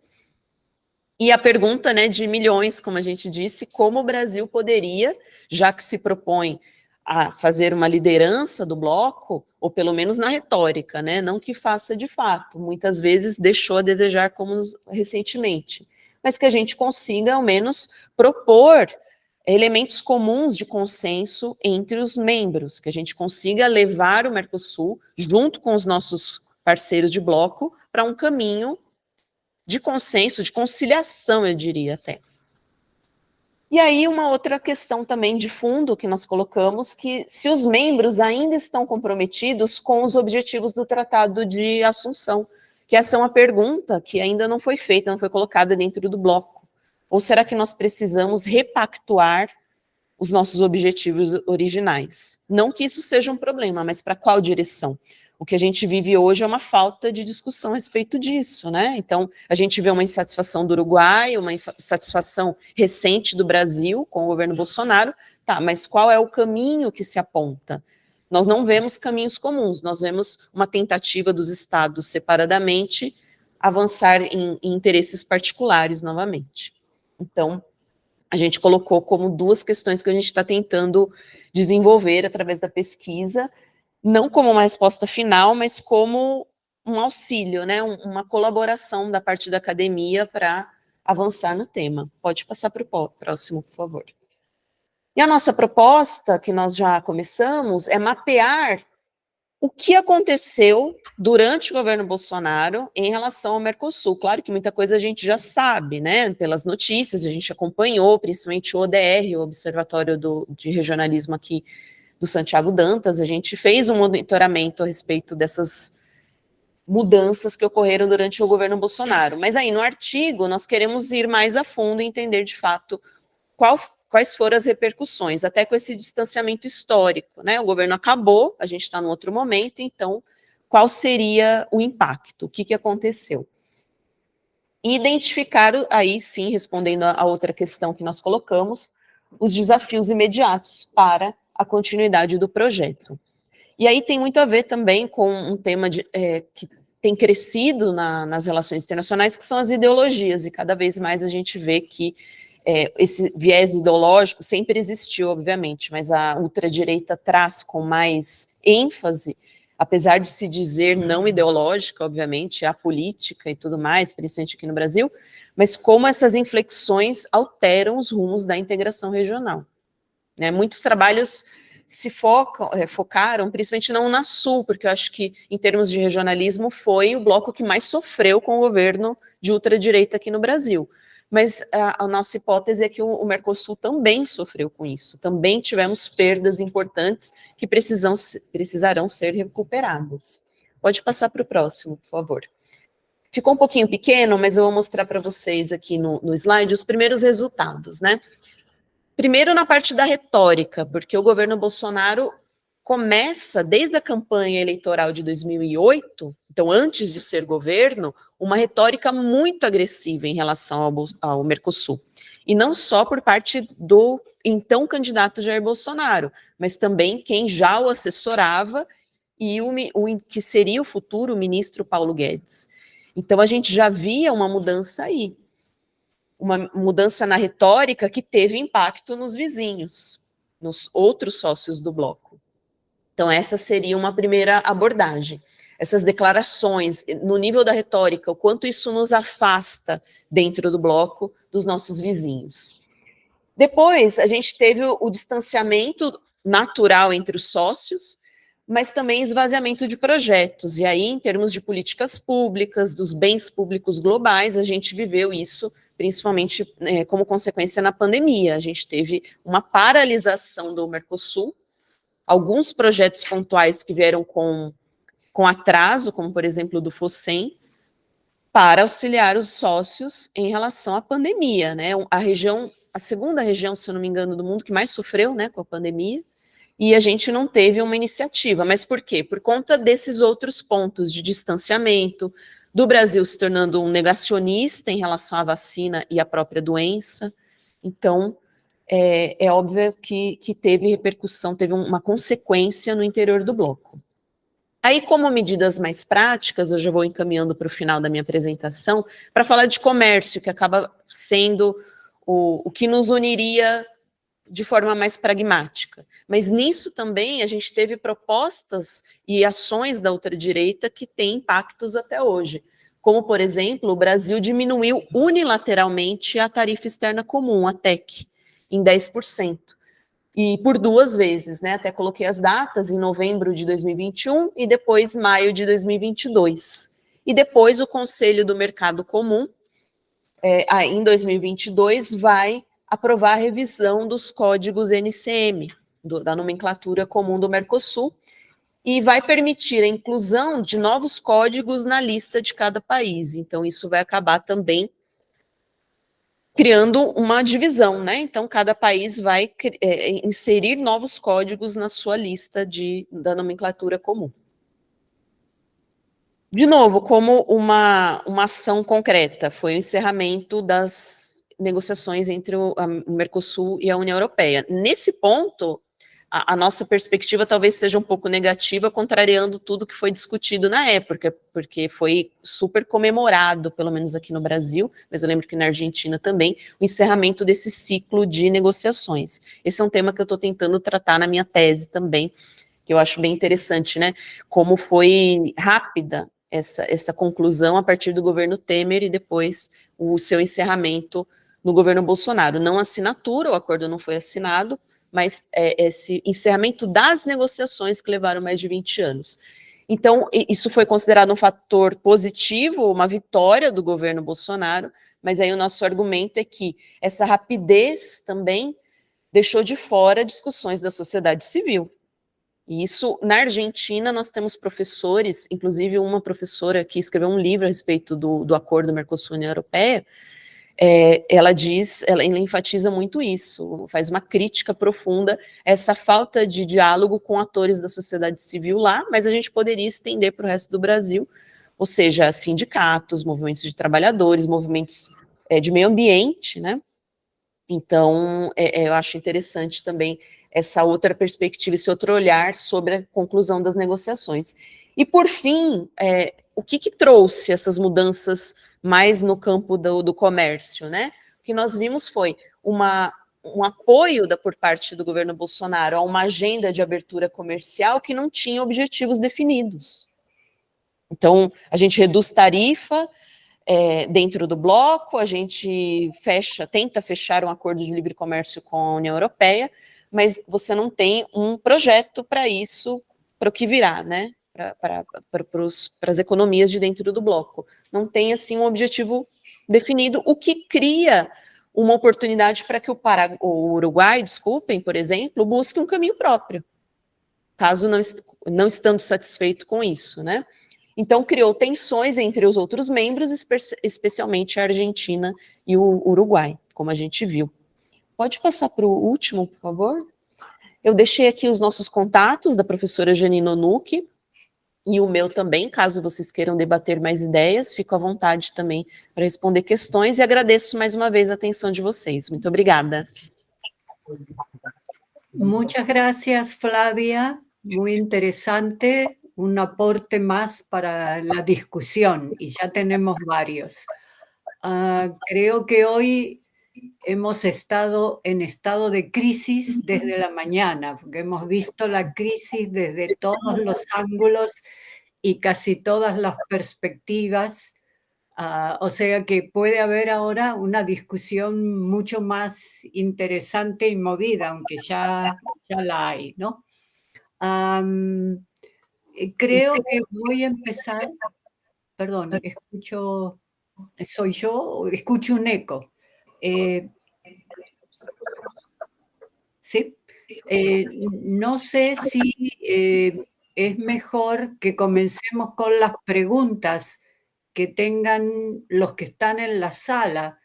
e a pergunta, né, de milhões, como a gente disse, como o Brasil poderia, já que se propõe a fazer uma liderança do bloco, ou pelo menos na retórica, né, não que faça de fato, muitas vezes deixou a desejar como recentemente, mas que a gente consiga, ao menos, propor elementos comuns de consenso entre os membros, que a gente consiga levar o Mercosul, junto com os nossos parceiros de bloco, para um caminho de consenso, de conciliação, eu diria até. E aí uma outra questão também de fundo que nós colocamos, que se os membros ainda estão comprometidos com os objetivos do Tratado de Assunção, que essa é uma pergunta que ainda não foi feita, não foi colocada dentro do bloco. Ou será que nós precisamos repactuar os nossos objetivos originais? Não que isso seja um problema, mas para qual direção? O que a gente vive hoje é uma falta de discussão a respeito disso, né? Então, a gente vê uma insatisfação do Uruguai, uma insatisfação recente do Brasil com o governo Bolsonaro. Tá, mas qual é o caminho que se aponta? Nós não vemos caminhos comuns, nós vemos uma tentativa dos estados separadamente avançar em interesses particulares novamente. Então, a gente colocou como 2 questões que a gente está tentando desenvolver através da pesquisa, não como uma resposta final, mas como um auxílio, né? Uma colaboração da parte da academia para avançar no tema. Pode passar para o próximo, por favor. E a nossa proposta, que nós já começamos, é mapear o que aconteceu durante o governo Bolsonaro em relação ao Mercosul. Claro que muita coisa a gente já sabe, né? Pelas notícias, a gente acompanhou, principalmente o ODR, o Observatório de Regionalismo aqui do Santiago Dantas, a gente fez um monitoramento a respeito dessas mudanças que ocorreram durante o governo Bolsonaro. Mas aí, no artigo, nós queremos ir mais a fundo e entender, de fato, qual quais foram as repercussões, até com esse distanciamento histórico, né? O governo acabou, a gente está num outro momento, então, qual seria o impacto? O que aconteceu? Identificar, aí sim, respondendo a outra questão que nós colocamos, os desafios imediatos para a continuidade do projeto. E aí tem muito a ver também com um tema que tem crescido nas relações internacionais, que são as ideologias, e cada vez mais a gente vê que esse viés ideológico sempre existiu, obviamente, mas a ultradireita traz com mais ênfase, apesar de se dizer não ideológica, obviamente, a política e tudo mais, principalmente aqui no Brasil, mas como essas inflexões alteram os rumos da integração regional. Né? Muitos trabalhos se focaram, principalmente na Unasul, porque eu acho que, em termos de regionalismo, foi o bloco que mais sofreu com o governo de ultradireita aqui no Brasil. Mas a nossa hipótese é que o Mercosul também sofreu com isso, também tivemos perdas importantes que precisarão ser recuperadas. Pode passar para o próximo, por favor. Ficou um pouquinho pequeno, mas eu vou mostrar para vocês aqui no slide os primeiros resultados, né? Primeiro na parte da retórica, porque o governo Bolsonaro começa, desde a campanha eleitoral de 2008, então antes de ser governo, uma retórica muito agressiva em relação ao Mercosul. E não só por parte do então candidato Jair Bolsonaro, mas também quem já o assessorava e que seria o futuro ministro Paulo Guedes. Então a gente já via uma mudança aí. Uma mudança na retórica que teve impacto nos vizinhos, nos outros sócios do bloco. Então, essa seria uma primeira abordagem. Essas declarações, no nível da retórica, o quanto isso nos afasta dentro do bloco dos nossos vizinhos. Depois, a gente teve o distanciamento natural entre os sócios, mas também esvaziamento de projetos. E aí, em termos de políticas públicas, dos bens públicos globais, a gente viveu isso principalmente como consequência na pandemia. A gente teve uma paralisação do Mercosul, alguns projetos pontuais que vieram com atraso, como por exemplo do FOSEM, para auxiliar os sócios em relação à pandemia, né? A segunda região, se eu não me engano, do mundo que mais sofreu, né, com a pandemia, e a gente não teve uma iniciativa. Mas por quê? Por conta desses outros pontos de distanciamento, do Brasil se tornando um negacionista em relação à vacina e à própria doença. Então, é óbvio que teve repercussão, teve uma consequência no interior do bloco. Aí, como medidas mais práticas, eu já vou encaminhando para o final da minha apresentação, para falar de comércio, que acaba sendo o que nos uniria de forma mais pragmática. Mas nisso também a gente teve propostas e ações da ultradireita que têm impactos até hoje. Como, por exemplo, o Brasil diminuiu unilateralmente a tarifa externa comum, a TEC, em 10%. E por 2 vezes, né? Até coloquei as datas, em novembro de 2021 e depois maio de 2022. E depois o Conselho do Mercado Comum, em 2022, vai aprovar a revisão dos códigos NCM, da nomenclatura comum do Mercosul, e vai permitir a inclusão de novos códigos na lista de cada país. Então, isso vai acabar também criando uma divisão, né? Então, cada país vai inserir novos códigos na sua lista da nomenclatura comum. De novo, como uma ação concreta, foi o encerramento das negociações entre o Mercosul e a União Europeia. Nesse ponto, a nossa perspectiva talvez seja um pouco negativa, contrariando tudo que foi discutido na época, porque foi super comemorado, pelo menos aqui no Brasil, mas eu lembro que na Argentina também, o encerramento desse ciclo de negociações. Esse é um tema que eu estou tentando tratar na minha tese também, que eu acho bem interessante, né? Como foi rápida essa conclusão a partir do governo Temer e depois o seu encerramento no governo Bolsonaro. Não assinatura, o acordo não foi assinado, mas esse encerramento das negociações que levaram mais de 20 anos. Então, isso foi considerado um fator positivo, uma vitória do governo Bolsonaro, mas aí o nosso argumento é que essa rapidez também deixou de fora discussões da sociedade civil. E isso, na Argentina, nós temos professores, inclusive uma professora que escreveu um livro a respeito do acordo Mercosul-União Europeia, ela enfatiza muito isso, faz uma crítica profunda a essa falta de diálogo com atores da sociedade civil lá, mas a gente poderia estender para o resto do Brasil, ou seja, sindicatos, movimentos de trabalhadores, movimentos de meio ambiente, né? Então, eu acho interessante também essa outra perspectiva, esse outro olhar sobre a conclusão das negociações. E, por fim, o que trouxe essas mudanças mais no campo do comércio, né? O que nós vimos foi um apoio por parte do governo Bolsonaro a uma agenda de abertura comercial que não tinha objetivos definidos. Então, a gente reduz tarifa dentro do bloco, a gente tenta fechar um acordo de livre comércio com a União Europeia, mas você não tem um projeto para isso, para o que virá, né? Para as economias de dentro do bloco. Não tem, assim, um objetivo definido, o que cria uma oportunidade para que o Uruguai, por exemplo, busque um caminho próprio, caso não estando satisfeito com isso, né? Então, criou tensões entre os outros membros, especialmente a Argentina e o Uruguai, como a gente viu. Pode passar para o último, por favor? Eu deixei aqui os nossos contatos da professora Janine Onucchi, e o meu também, caso vocês queiram debater mais ideias, fico à vontade também para responder questões, e agradeço mais uma vez a atenção de vocês. Muito obrigada. Muchas gracias, Flavia. Muy interesante. Un aporte más para la discusión, y ya tenemos varios. Creo que hoy hemos estado en estado de crisis desde la mañana, porque hemos visto la crisis desde todos los ángulos y casi todas las perspectivas. O sea que puede haber ahora una discusión mucho más interesante y movida, aunque ya la hay, ¿no? Creo que voy a empezar, perdón, ¿soy yo o escucho un eco? Sí, no sé si es mejor que comencemos con las preguntas que tengan los que están en la sala.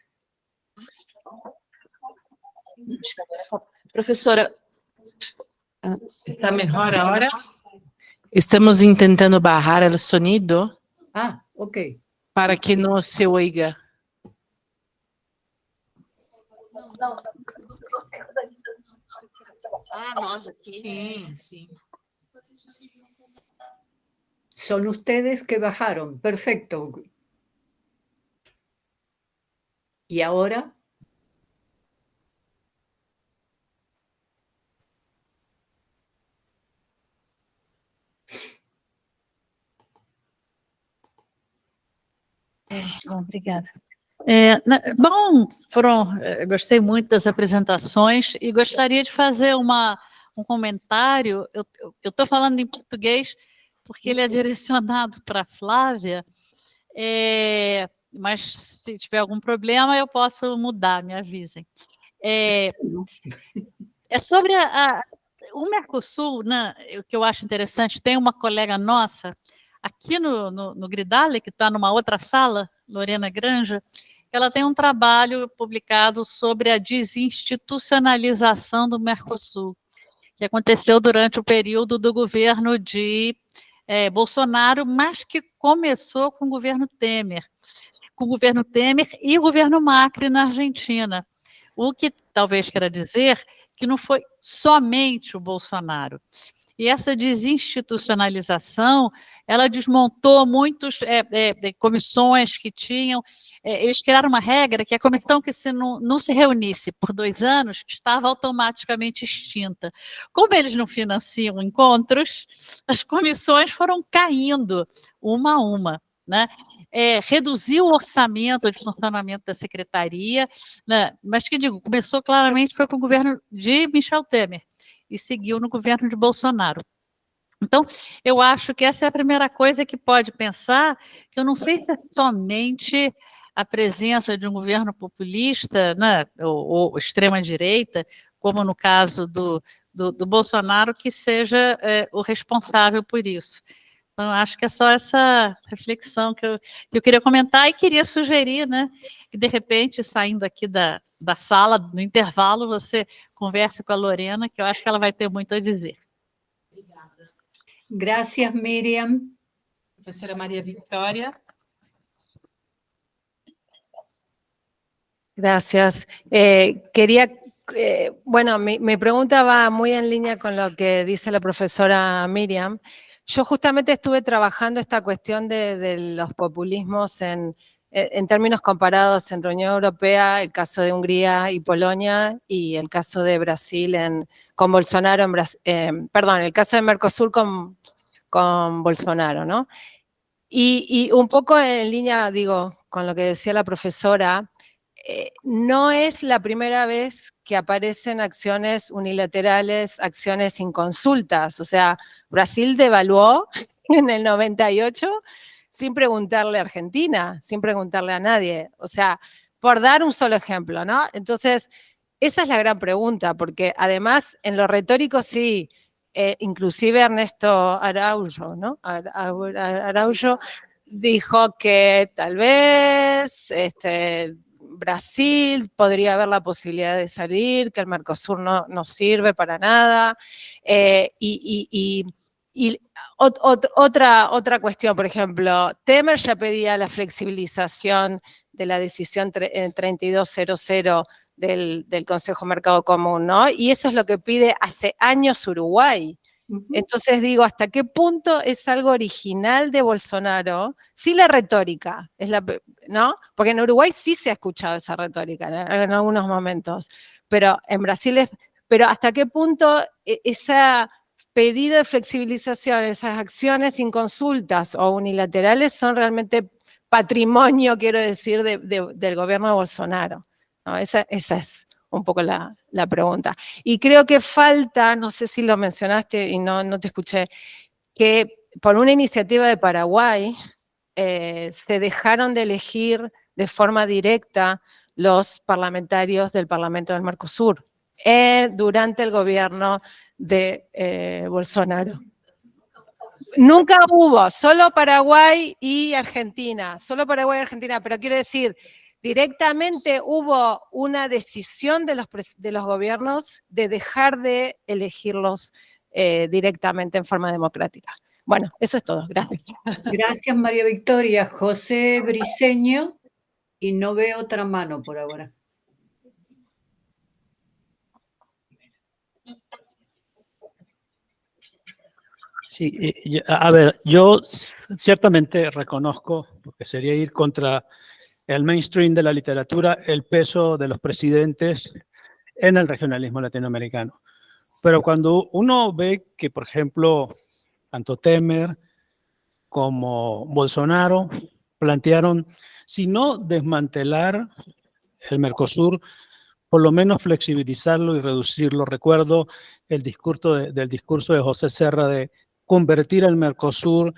Professora, ¿Está mejor ahora? Estamos intentando barrar el sonido Ok. para que no se oiga. nós aqui. Sí. Son ustedes que bajaron, perfecto. ¿Y ahora? Bom, obrigada. Gostei muito das apresentações e gostaria de fazer um comentário. Eu estou falando em português porque ele é direcionado para a Flávia, mas se tiver algum problema eu posso mudar, me avisem. É sobre o Mercosul, né, o que eu acho interessante, tem uma colega nossa aqui no Gridale, que está numa outra sala, Lorena Granja, ela tem um trabalho publicado sobre a desinstitucionalização do Mercosul, que aconteceu durante o período do governo de Bolsonaro, mas que começou com o governo Temer e o governo Macri na Argentina. O que talvez queira dizer que não foi somente o Bolsonaro. E essa desinstitucionalização, ela desmontou muitas comissões que tinham. Eles criaram uma regra que a comissão que não se reunisse por 2 anos estava automaticamente extinta. Como eles não financiam encontros, as comissões foram caindo uma a uma, né? Reduziu o orçamento de funcionamento da secretaria, né? Mas que digo, começou claramente foi com o governo de Michel Temer e seguiu no governo de Bolsonaro. Então, eu acho que essa é a primeira coisa que pode pensar, que eu não sei se é somente a presença de um governo populista, né, ou extrema-direita, como no caso do Bolsonaro, que seja o responsável por isso. Então, acho que é só essa reflexão que eu queria comentar e queria sugerir, né, que de repente, saindo aqui da sala, no intervalo, você converse com a Lorena, que eu acho que ela vai ter muito a dizer. Gracias, Miriam. Professora Maria Victoria. Gracias. Bueno, mi pregunta va muy en línea con lo que dice la profesora Miriam. Yo justamente estuve trabajando esta cuestión de los populismos en términos comparados entre Unión Europea, el caso de Hungría y Polonia, y el caso de Brasil con Bolsonaro, perdón, el caso de Mercosur con Bolsonaro, ¿no? Y un poco en línea, digo, con lo que decía la profesora, no es la primera vez que aparecen acciones unilaterales, acciones sin consultas. O sea, Brasil devaluó en el 98 sin preguntarle a Argentina, sin preguntarle a nadie. O sea, por dar un solo ejemplo, ¿no? Entonces, esa es la gran pregunta, porque además en lo retórico sí, inclusive Ernesto Araújo, ¿no? Araújo dijo que tal vez Brasil podría haber la posibilidad de salir, que el Mercosur no sirve para nada. Otra cuestión, por ejemplo, Temer ya pedía la flexibilización de la decisión 3200 del Consejo Mercado Común, ¿no? Y eso es lo que pide hace años Uruguay. Entonces digo, ¿hasta qué punto es algo original de Bolsonaro? Sí, la retórica, ¿no? Porque en Uruguay sí se ha escuchado esa retórica en algunos momentos, pero en Brasil pero ¿hasta qué punto ese pedido de flexibilización, esas acciones sin consultas o unilaterales son realmente patrimonio, quiero decir, del gobierno de Bolsonaro? ¿No? Esa es un poco la pregunta. Y creo que falta, no sé si lo mencionaste y no te escuché, que por una iniciativa de Paraguay se dejaron de elegir de forma directa los parlamentarios del Parlamento del Mercosur durante el gobierno de Bolsonaro. Nunca hubo, solo Paraguay y Argentina, pero quiero decir, directamente hubo una decisión de los gobiernos de dejar de elegirlos directamente en forma democrática. Bueno, eso es todo. Gracias. Gracias, María Victoria. José Briceño, y no veo otra mano por ahora. Sí, a ver, yo ciertamente reconozco, porque sería ir contra el mainstream de la literatura, el peso de los presidentes en el regionalismo latinoamericano. Pero cuando uno ve que, por ejemplo, tanto Temer como Bolsonaro plantearon, si no desmantelar el Mercosur, por lo menos flexibilizarlo y reducirlo. Recuerdo el discurso del discurso de José Serra de convertir el Mercosur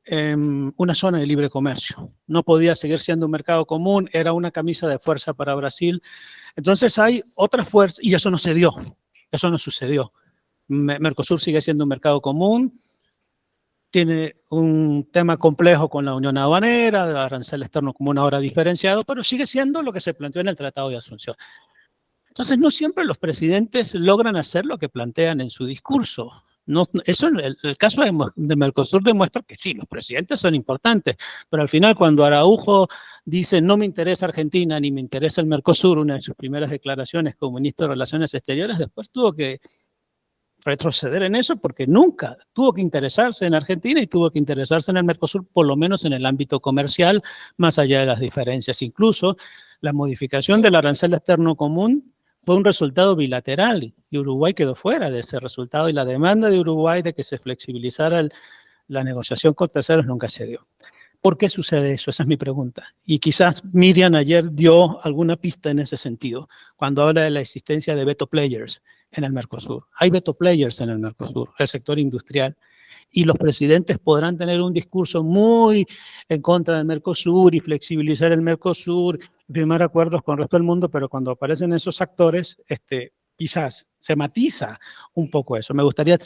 en una zona de libre comercio. No podía seguir siendo un mercado común, era una camisa de fuerza para Brasil. Entonces hay otra fuerza, y eso no se dio, eso no sucedió. Mercosur sigue siendo un mercado común, tiene un tema complejo con la unión aduanera, de arancel externo común ahora diferenciado, pero sigue siendo lo que se planteó en el Tratado de Asunción. Entonces no siempre los presidentes logran hacer lo que plantean en su discurso. No, eso, el caso de Mercosur demuestra que sí, los presidentes son importantes, pero al final cuando Araújo dice no me interesa Argentina ni me interesa el Mercosur, una de sus primeras declaraciones como ministro de Relaciones Exteriores, después tuvo que retroceder en eso porque nunca tuvo que interesarse en Argentina y tuvo que interesarse en el Mercosur, por lo menos en el ámbito comercial, más allá de las diferencias. Incluso la modificación del arancel externo común fue un resultado bilateral y Uruguay quedó fuera de ese resultado y la demanda de Uruguay de que se flexibilizara la negociación con terceros nunca se dio. ¿Por qué sucede eso? Esa es mi pregunta. Y quizás Miriam ayer dio alguna pista en ese sentido, cuando habla de la existencia de veto players en el Mercosur. Hay veto players en el Mercosur, el sector industrial, y los presidentes podrán tener un discurso muy en contra del Mercosur y flexibilizar el Mercosur, firmar acuerdos con el resto del mundo, pero cuando aparecen esos actores, quizás se matiza un poco eso. Me gustaría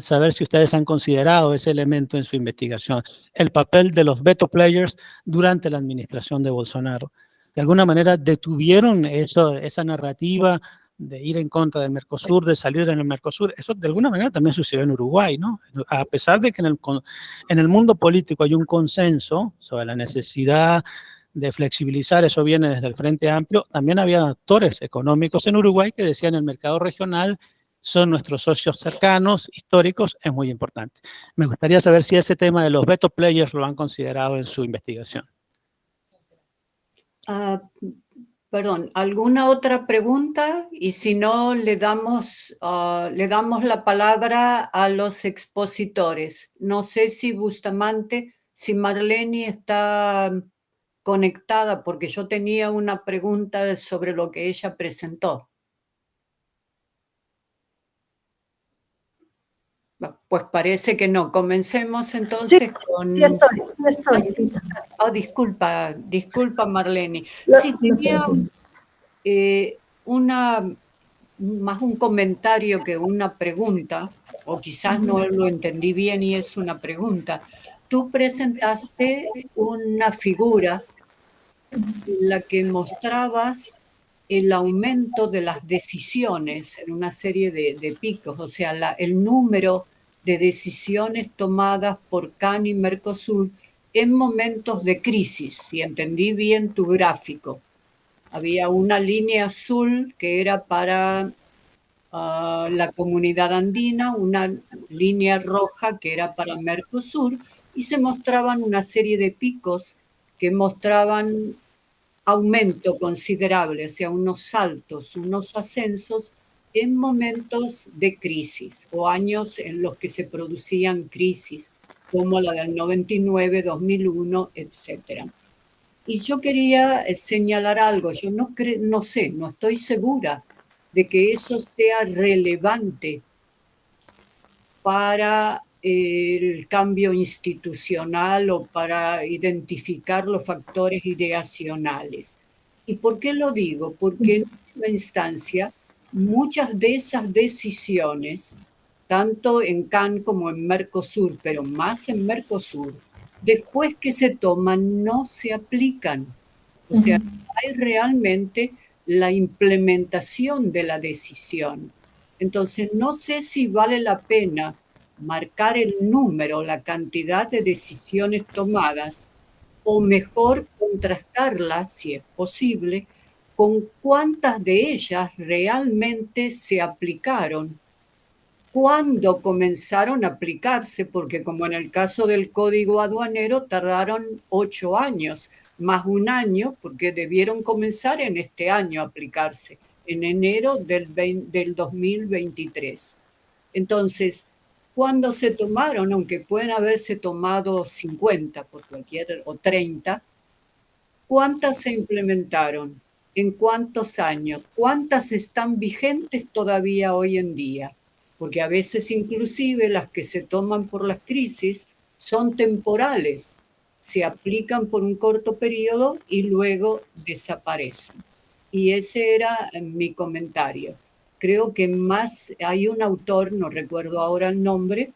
saber si ustedes han considerado ese elemento en su investigación, el papel de los veto players durante la administración de Bolsonaro. De alguna manera detuvieron esa narrativa de ir en contra del Mercosur, de salir en el Mercosur. Eso de alguna manera también sucedió en Uruguay, ¿no? A pesar de que en el mundo político hay un consenso sobre la necesidad de flexibilizar, eso viene desde el Frente Amplio, también había actores económicos en Uruguay que decían el mercado regional son nuestros socios cercanos, históricos, es muy importante. Me gustaría saber si ese tema de los veto players lo han considerado en su investigación. Perdón, ¿alguna otra pregunta? Y si no, le damos la palabra a los expositores. No sé si Bustamante, si Marlene está conectada, porque yo tenía una pregunta sobre lo que ella presentó. Pues parece que no. Comencemos entonces con... Sí estoy. Oh, disculpa Marlene. No, Sí, tenía más un comentario que una pregunta, o quizás no lo entendí bien y es una pregunta. Tú presentaste una figura en la que mostrabas el aumento de las decisiones en una serie de picos, o sea, el número de decisiones tomadas por CAN y Mercosur en momentos de crisis, si entendí bien tu gráfico. Había una línea azul que era para la comunidad andina, una línea roja que era para Mercosur, y se mostraban una serie de picos que mostraban aumento considerable, o sea, unos saltos, unos ascensos en momentos de crisis o años en los que se producían crisis, como la del 99, 2001, etc. Y yo quería señalar algo, yo no sé, no estoy segura de que eso sea relevante para el cambio institucional o para identificar los factores ideacionales. ¿Y por qué lo digo? Porque en última instancia, muchas de esas decisiones, tanto en CAN como en Mercosur, pero más en Mercosur, después que se toman no se aplican. O sea, hay realmente la implementación de la decisión. Entonces, no sé si vale la pena marcar el número, la cantidad de decisiones tomadas, o mejor contrastarlas, si es posible, con cuántas de ellas realmente se aplicaron, cuándo comenzaron a aplicarse, porque como en el caso del Código Aduanero tardaron 8 años, más un año, porque debieron comenzar en este año a aplicarse, en enero del 2023. Entonces, ¿cuándo se tomaron? Aunque pueden haberse tomado 50 por cualquier, o 30, ¿cuántas se implementaron? ¿En cuántos años? ¿Cuántas están vigentes todavía hoy en día? Porque a veces inclusive las que se toman por las crisis son temporales, se aplican por un corto periodo y luego desaparecen. Y ese era mi comentario. Creo que más hay un autor, no recuerdo ahora el nombre,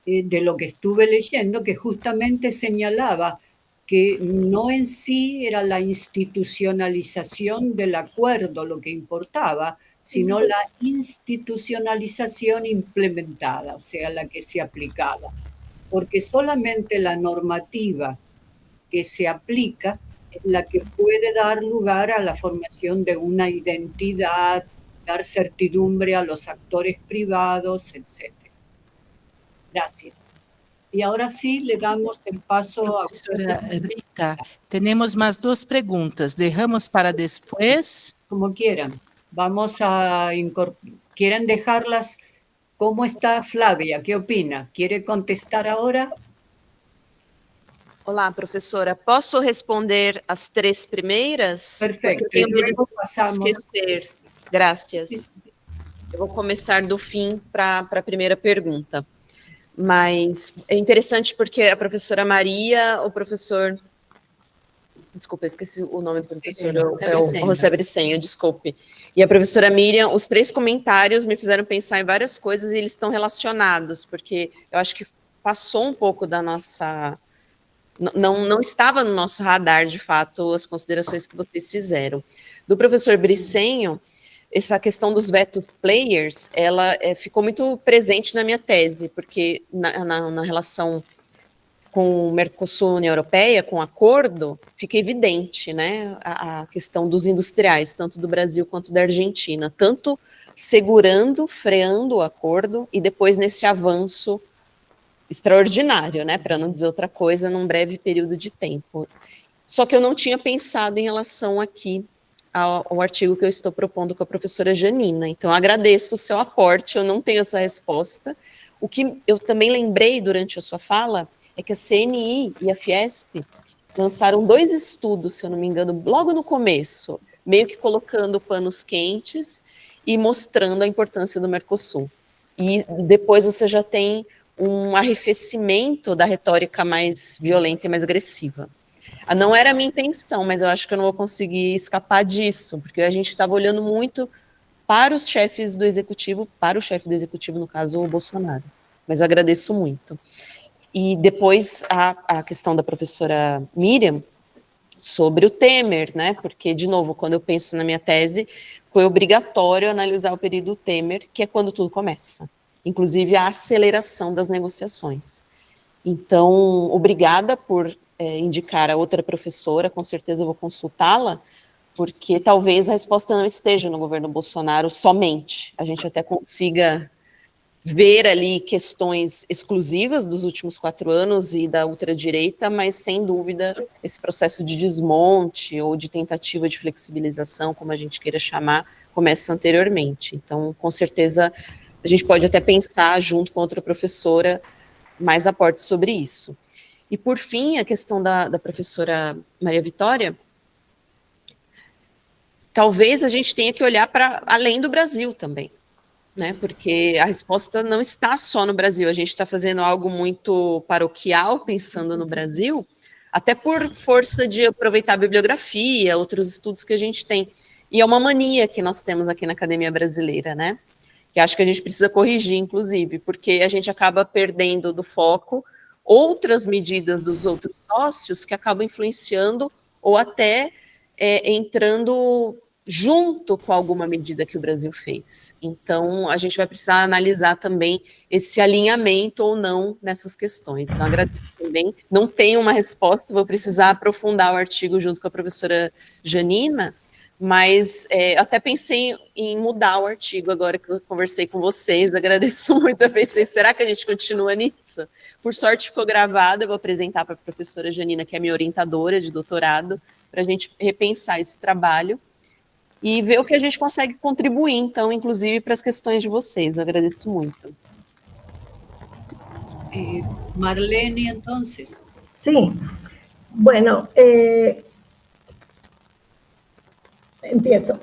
de lo que estuve leyendo, que justamente señalaba que no en sí era la institucionalización del acuerdo lo que importaba, sino la institucionalización implementada, o sea, la que se aplicaba. Porque solamente la normativa que se aplica es la que puede dar lugar a la formación de una identidad, dar certidumbre a los actores privados, etc. Gracias. Y ahora sí le damos el paso a... Professora Rita, temos mais 2 perguntas. Dejamos para después. Como quieran. Vamos a ¿Quieren dejarlas? ¿Cómo está Flavia? ¿Qué opina? ¿Quiere contestar ahora? Olá, professora. Posso responder as 3 primeiras? Perfecto. Porque eu tenho medo Luego de pasamos. esquecer. Graças. Eu vou começar do fim para a primeira pergunta. Mas é interessante porque a professora Maria, o professor... Desculpa, eu esqueci o nome do professor, é o José Briceño, desculpe. E a professora Miriam, os 3 comentários me fizeram pensar em várias coisas e eles estão relacionados, porque eu acho que passou um pouco da nossa... Não estava no nosso radar, de fato, as considerações que vocês fizeram. Do professor Bricenho, essa questão dos veto players, ela ficou muito presente na minha tese, porque na relação com o Mercosul e a União Europeia, com o acordo, fica evidente, né, a questão dos industriais, tanto do Brasil quanto da Argentina, tanto segurando, freando o acordo, e depois nesse avanço extraordinário, né, para não dizer outra coisa, num breve período de tempo. Só que eu não tinha pensado em relação aqui ao artigo que eu estou propondo com a professora Janina, então agradeço o seu aporte, eu não tenho essa resposta. O que eu também lembrei durante a sua fala é que a CNI e a Fiesp lançaram 2 estudos, se eu não me engano, logo no começo, meio que colocando panos quentes e mostrando a importância do Mercosul. E depois você já tem um arrefecimento da retórica mais violenta e mais agressiva. Não era a minha intenção, mas eu acho que eu não vou conseguir escapar disso, porque a gente estava olhando muito para os chefes do executivo, para o chefe do executivo, no caso, o Bolsonaro. Mas eu agradeço muito. E depois a questão da professora Miriam sobre o Temer, né? Porque, de novo, quando eu penso na minha tese, foi obrigatório analisar o período Temer, que é quando tudo começa. Inclusive a aceleração das negociações. Então, obrigada por indicar a outra professora, com certeza eu vou consultá-la, porque talvez a resposta não esteja no governo Bolsonaro somente. A gente até consiga ver ali questões exclusivas dos últimos 4 anos e da ultradireita, mas sem dúvida esse processo de desmonte ou de tentativa de flexibilização, como a gente queira chamar, começa anteriormente. Então, com certeza, a gente pode até pensar, junto com outra professora, mais aportes sobre isso. E, por fim, a questão da professora Maria Vitória, talvez a gente tenha que olhar para além do Brasil também, né? Porque a resposta não está só no Brasil, a gente está fazendo algo muito paroquial, pensando no Brasil, até por força de aproveitar a bibliografia, outros estudos que a gente tem. E é uma mania que nós temos aqui na Academia Brasileira, né? Que acho que a gente precisa corrigir, inclusive, porque a gente acaba perdendo do foco outras medidas dos outros sócios que acabam influenciando ou até entrando junto com alguma medida que o Brasil fez. Então, a gente vai precisar analisar também esse alinhamento ou não nessas questões. Então, agradeço também. Não tenho uma resposta, vou precisar aprofundar o artigo junto com a professora Janina, mas até pensei em mudar o artigo agora que eu conversei com vocês, agradeço muito, eu pensei, será que a gente continua nisso? Por sorte ficou gravado, eu vou apresentar para a professora Janina, que é minha orientadora de doutorado, para a gente repensar esse trabalho e ver o que a gente consegue contribuir, então, inclusive para as questões de vocês, eu agradeço muito. Marlene, entonces. Sí, bueno, empiezo.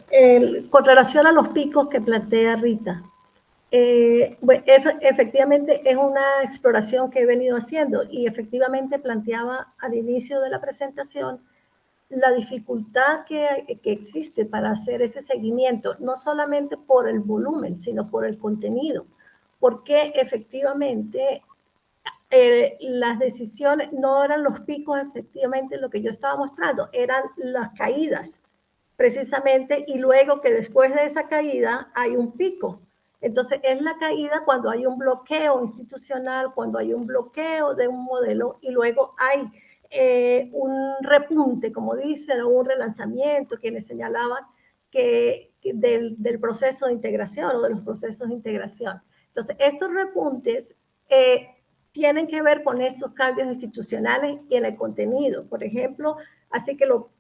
Con relación a los picos que plantea Rita, bueno, eso efectivamente es una exploración que he venido haciendo y efectivamente planteaba al inicio de la presentación la dificultad que existe para hacer ese seguimiento, no solamente por el volumen, sino por el contenido, porque efectivamente las decisiones no eran los picos, efectivamente lo que yo estaba mostrando, eran las caídas, precisamente, y luego que después de esa caída hay un pico. Entonces, es la caída cuando hay un bloqueo institucional, cuando hay un bloqueo de un modelo, y luego hay un repunte, como dicen, o un relanzamiento, quienes señalaban que del proceso de integración o de los procesos de integración. Entonces, estos repuntes tienen que ver con estos cambios institucionales y en el contenido. Por ejemplo, así que lo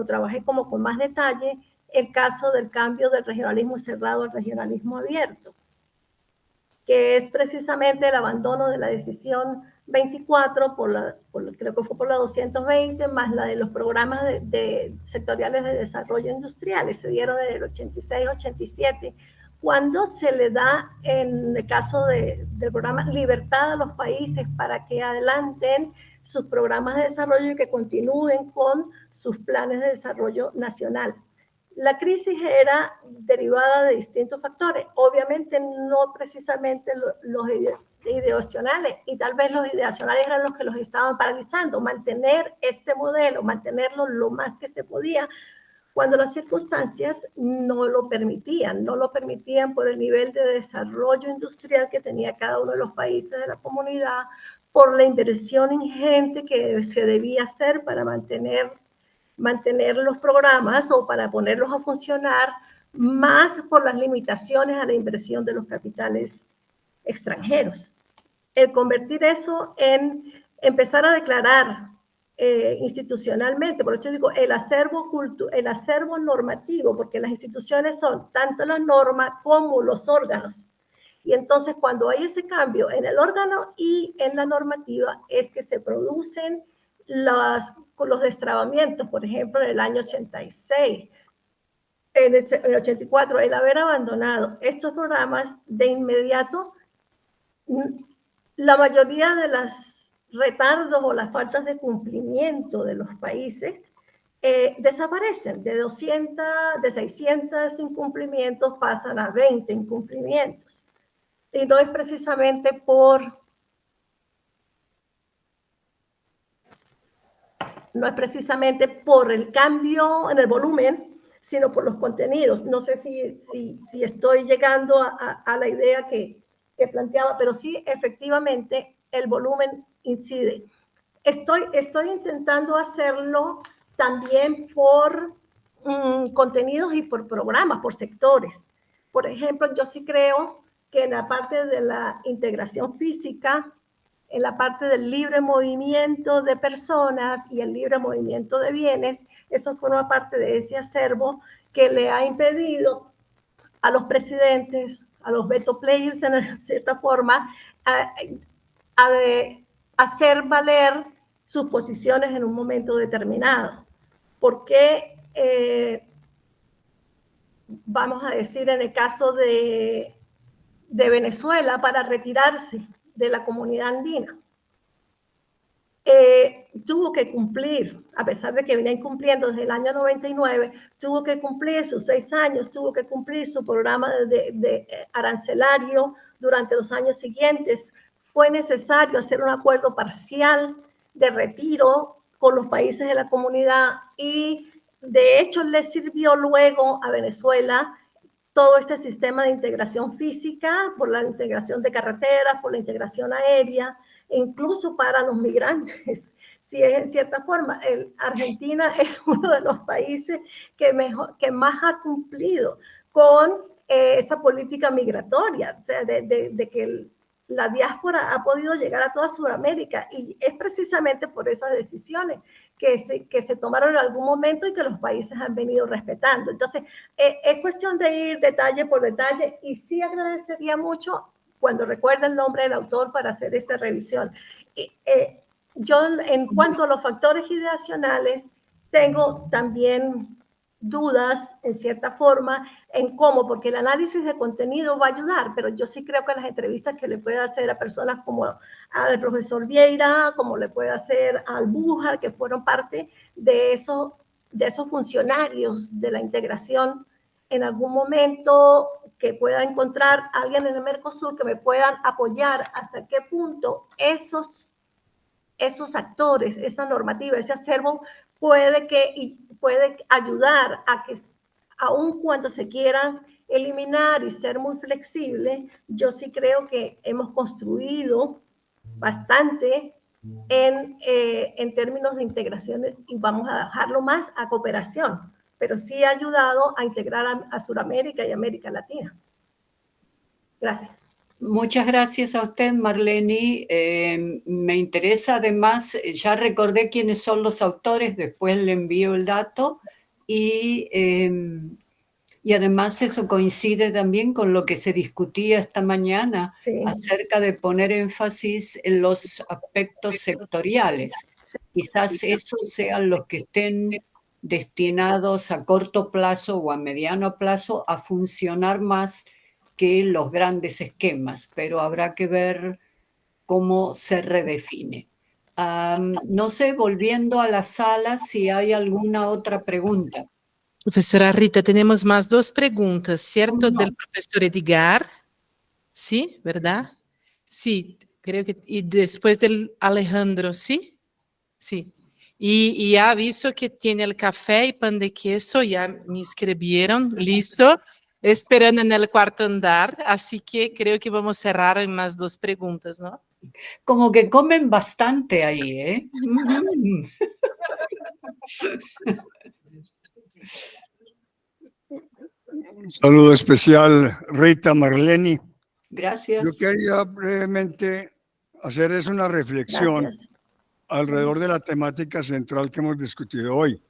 trabajé como con más detalle, el caso del cambio del regionalismo cerrado al regionalismo abierto, que es precisamente el abandono de la decisión 24, creo que fue por la 220, más la de los programas sectoriales de desarrollo industriales, se dieron en el 86-87, cuando se le da, en el caso del programa, libertad a los países para que adelanten sus programas de desarrollo y que continúen con sus planes de desarrollo nacional. La crisis era derivada de distintos factores, obviamente no precisamente los ideacionales, y tal vez los ideacionales eran los que los estaban paralizando, mantener este modelo, mantenerlo lo más que se podía, cuando las circunstancias no lo permitían por el nivel de desarrollo industrial que tenía cada uno de los países de la comunidad, por la inversión ingente que se debía hacer para mantener los programas o para ponerlos a funcionar, más por las limitaciones a la inversión de los capitales extranjeros. El convertir eso en empezar a declarar institucionalmente, por eso digo el acervo normativo, porque las instituciones son tanto la norma como los órganos. Y entonces cuando hay ese cambio en el órgano y en la normativa es que se producen los destrabamientos, por ejemplo, en el año 86, en el 84, el haber abandonado estos programas de inmediato, la mayoría de los retardos o las faltas de cumplimiento de los países desaparecen. De 600 incumplimientos pasan a 20 incumplimientos. Y no es precisamente por el cambio en el volumen, sino por los contenidos. No sé si estoy llegando a la idea que planteaba, pero sí, efectivamente, el volumen incide. Estoy intentando hacerlo también por contenidos y por programas, por sectores. Por ejemplo, yo sí creo que en la parte de la integración física, en la parte del libre movimiento de personas y el libre movimiento de bienes, eso forma parte de ese acervo que le ha impedido a los presidentes, a los veto players en cierta forma, a hacer valer sus posiciones en un momento determinado. Porque, vamos a decir, en el caso de Venezuela, para retirarse de la comunidad andina, tuvo que cumplir, a pesar de que venía incumpliendo desde el año 99, tuvo que cumplir sus 6 años, tuvo que cumplir su programa de arancelario durante los años siguientes. Fue necesario hacer un acuerdo parcial de retiro con los países de la comunidad y de hecho le sirvió luego a Venezuela todo este sistema de integración física, por la integración de carreteras, por la integración aérea, e incluso para los migrantes. Si es en cierta forma, Argentina es uno de los países que más ha cumplido con esa política migratoria, o sea, de que la diáspora ha podido llegar a toda Sudamérica, y es precisamente por esas decisiones que se tomaron en algún momento y que los países han venido respetando. Entonces, es cuestión de ir detalle por detalle, y sí agradecería mucho cuando recuerde el nombre del autor para hacer esta revisión. Yo, en cuanto a los factores ideacionales, tengo también dudas, en cierta forma, en cómo, porque el análisis de contenido va a ayudar, pero yo sí creo que las entrevistas que le puede hacer a personas como al profesor Vieira, como le puede hacer a Albújar, que fueron parte de esos funcionarios de la integración, en algún momento que pueda encontrar a alguien en el Mercosur que me puedan apoyar hasta qué punto esos actores, esa normativa, ese acervo puede ayudar a que, aun cuando se quieran eliminar y ser muy flexible, yo sí creo que hemos construido bastante en términos de integración, y vamos a dejarlo más a cooperación, pero sí ha ayudado a integrar a Sudamérica y América Latina. Gracias. Muchas gracias a usted, Marlene. Me interesa además, ya recordé quiénes son los autores, después le envío el dato, y además eso coincide también con lo que se discutía esta mañana, sí, acerca de poner énfasis en los aspectos sectoriales. Quizás esos sean los que estén destinados a corto plazo o a mediano plazo a funcionar más que los grandes esquemas, pero habrá que ver cómo se redefine. No sé, volviendo a la sala, si hay alguna otra pregunta. Profesora Rita, tenemos más dos preguntas, ¿cierto? Del profesor Edgar. ¿Sí? ¿Verdad? Sí, creo que... Y después del Alejandro, ¿sí? Sí. Y ya aviso que tiene el café y pan de queso, ya me escribieron, listo, esperando en el cuarto andar, así que creo que vamos a cerrar en más dos preguntas, ¿no? Como que comen bastante ahí, ¿eh? Un saludo especial, Rita Marleni. Gracias. Yo quería brevemente hacer una reflexión Gracias. alrededor de la temática central que hemos discutido hoy,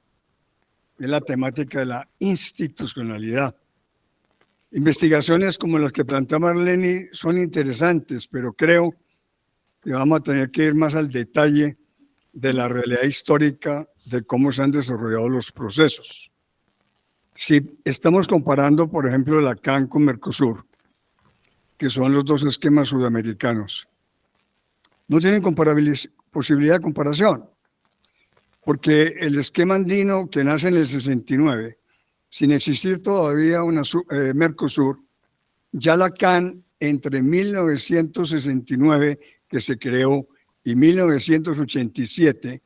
es la temática de la institucionalidad. Investigaciones como las que plantea Marleni son interesantes, pero creo que vamos a tener que ir más al detalle de la realidad histórica de cómo se han desarrollado los procesos. Si estamos comparando, por ejemplo, la CAN con Mercosur, que son los dos esquemas sudamericanos, no tienen posibilidad de comparación, porque el esquema andino que nace en el 69, sin existir todavía una Mercosur, ya la CAN entre 1969, que se creó, y 1987,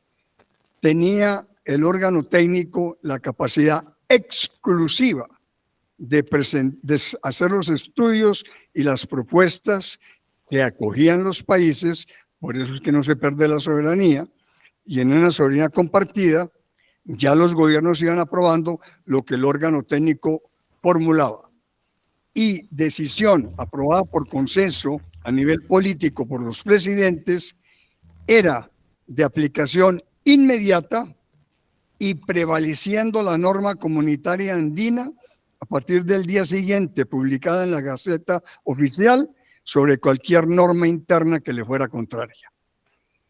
tenía el órgano técnico la capacidad exclusiva de hacer los estudios y las propuestas que acogían los países, por eso es que no se pierde la soberanía, y en una soberanía compartida, ya los gobiernos iban aprobando lo que el órgano técnico formulaba. Y decisión aprobada por consenso a nivel político por los presidentes era de aplicación inmediata y prevaleciendo la norma comunitaria andina a partir del día siguiente, publicada en la Gaceta Oficial, sobre cualquier norma interna que le fuera contraria.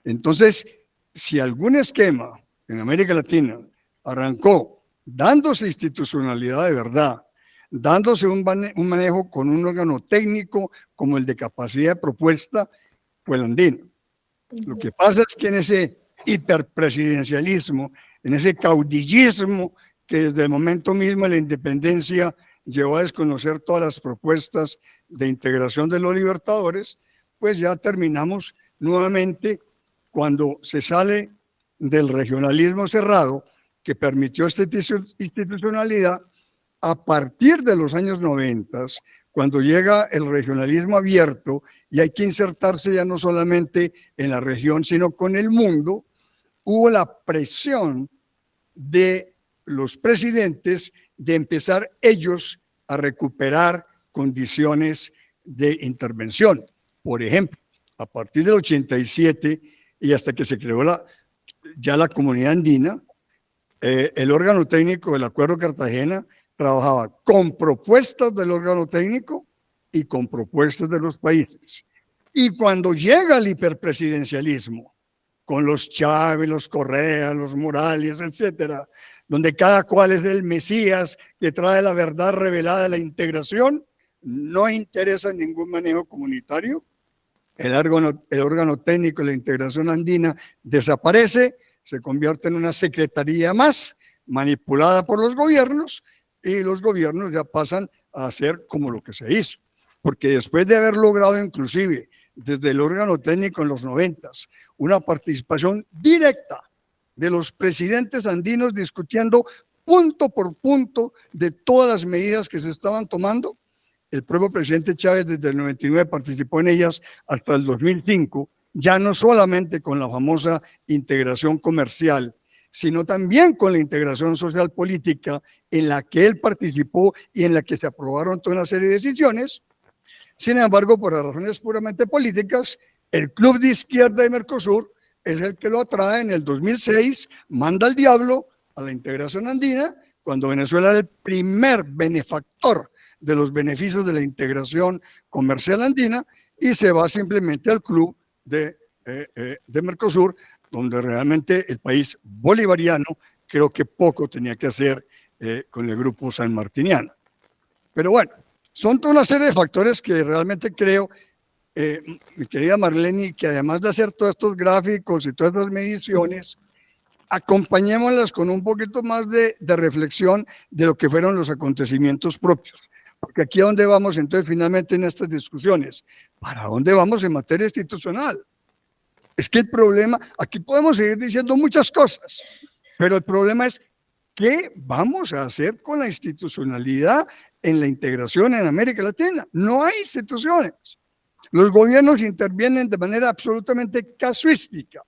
Entonces, si algún esquema en América Latina arrancó dándose institucionalidad de verdad, dándose un manejo con un órgano técnico como el de capacidad de propuesta, fue el andino. Lo que pasa es que en ese hiperpresidencialismo, en ese caudillismo que desde el momento mismo de la independencia llevó a desconocer todas las propuestas de integración de los libertadores, pues ya terminamos nuevamente cuando se sale del regionalismo cerrado que permitió esta institucionalidad a partir de los años 90, cuando llega el regionalismo abierto y hay que insertarse ya no solamente en la región, sino con el mundo, hubo la presión de los presidentes de empezar ellos a recuperar condiciones de intervención. Por ejemplo, a partir del 87 y hasta que se creó ya la comunidad andina, el órgano técnico del Acuerdo de Cartagena trabajaba con propuestas del órgano técnico y con propuestas de los países. Y cuando llega el hiperpresidencialismo, con los Chávez, los Correa, los Morales, etcétera, donde cada cual es el Mesías que trae la verdad revelada de la integración, no interesa ningún manejo comunitario. El órgano técnico de la integración andina desaparece, se convierte en una secretaría más manipulada por los gobiernos y los gobiernos ya pasan a hacer como lo que se hizo. Porque después de haber logrado inclusive desde el órgano técnico en los 90 una participación directa de los presidentes andinos discutiendo punto por punto de todas las medidas que se estaban tomando, el propio presidente Chávez desde el 99 participó en ellas hasta el 2005, ya no solamente con la famosa integración comercial, sino también con la integración social política en la que él participó y en la que se aprobaron toda una serie de decisiones. Sin embargo, por razones puramente políticas, el Club de Izquierda de Mercosur es el que lo atrae en el 2006, manda al diablo a la integración andina, cuando Venezuela era el primer benefactor de los beneficios de la integración comercial andina, y se va simplemente al Club de Mercosur, donde realmente el país bolivariano creo que poco tenía que hacer con el grupo sanmartiniano. Pero bueno, son toda una serie de factores que realmente creo, mi querida Marleni, que además de hacer todos estos gráficos y todas estas mediciones, acompañémoslas con un poquito más de reflexión de lo que fueron los acontecimientos propios. Porque aquí a dónde vamos entonces finalmente en estas discusiones. ¿Para dónde vamos en materia institucional? Es que el problema, aquí podemos seguir diciendo muchas cosas, pero el problema es ¿qué vamos a hacer con la institucionalidad en la integración en América Latina? No hay instituciones. Los gobiernos intervienen de manera absolutamente casuística.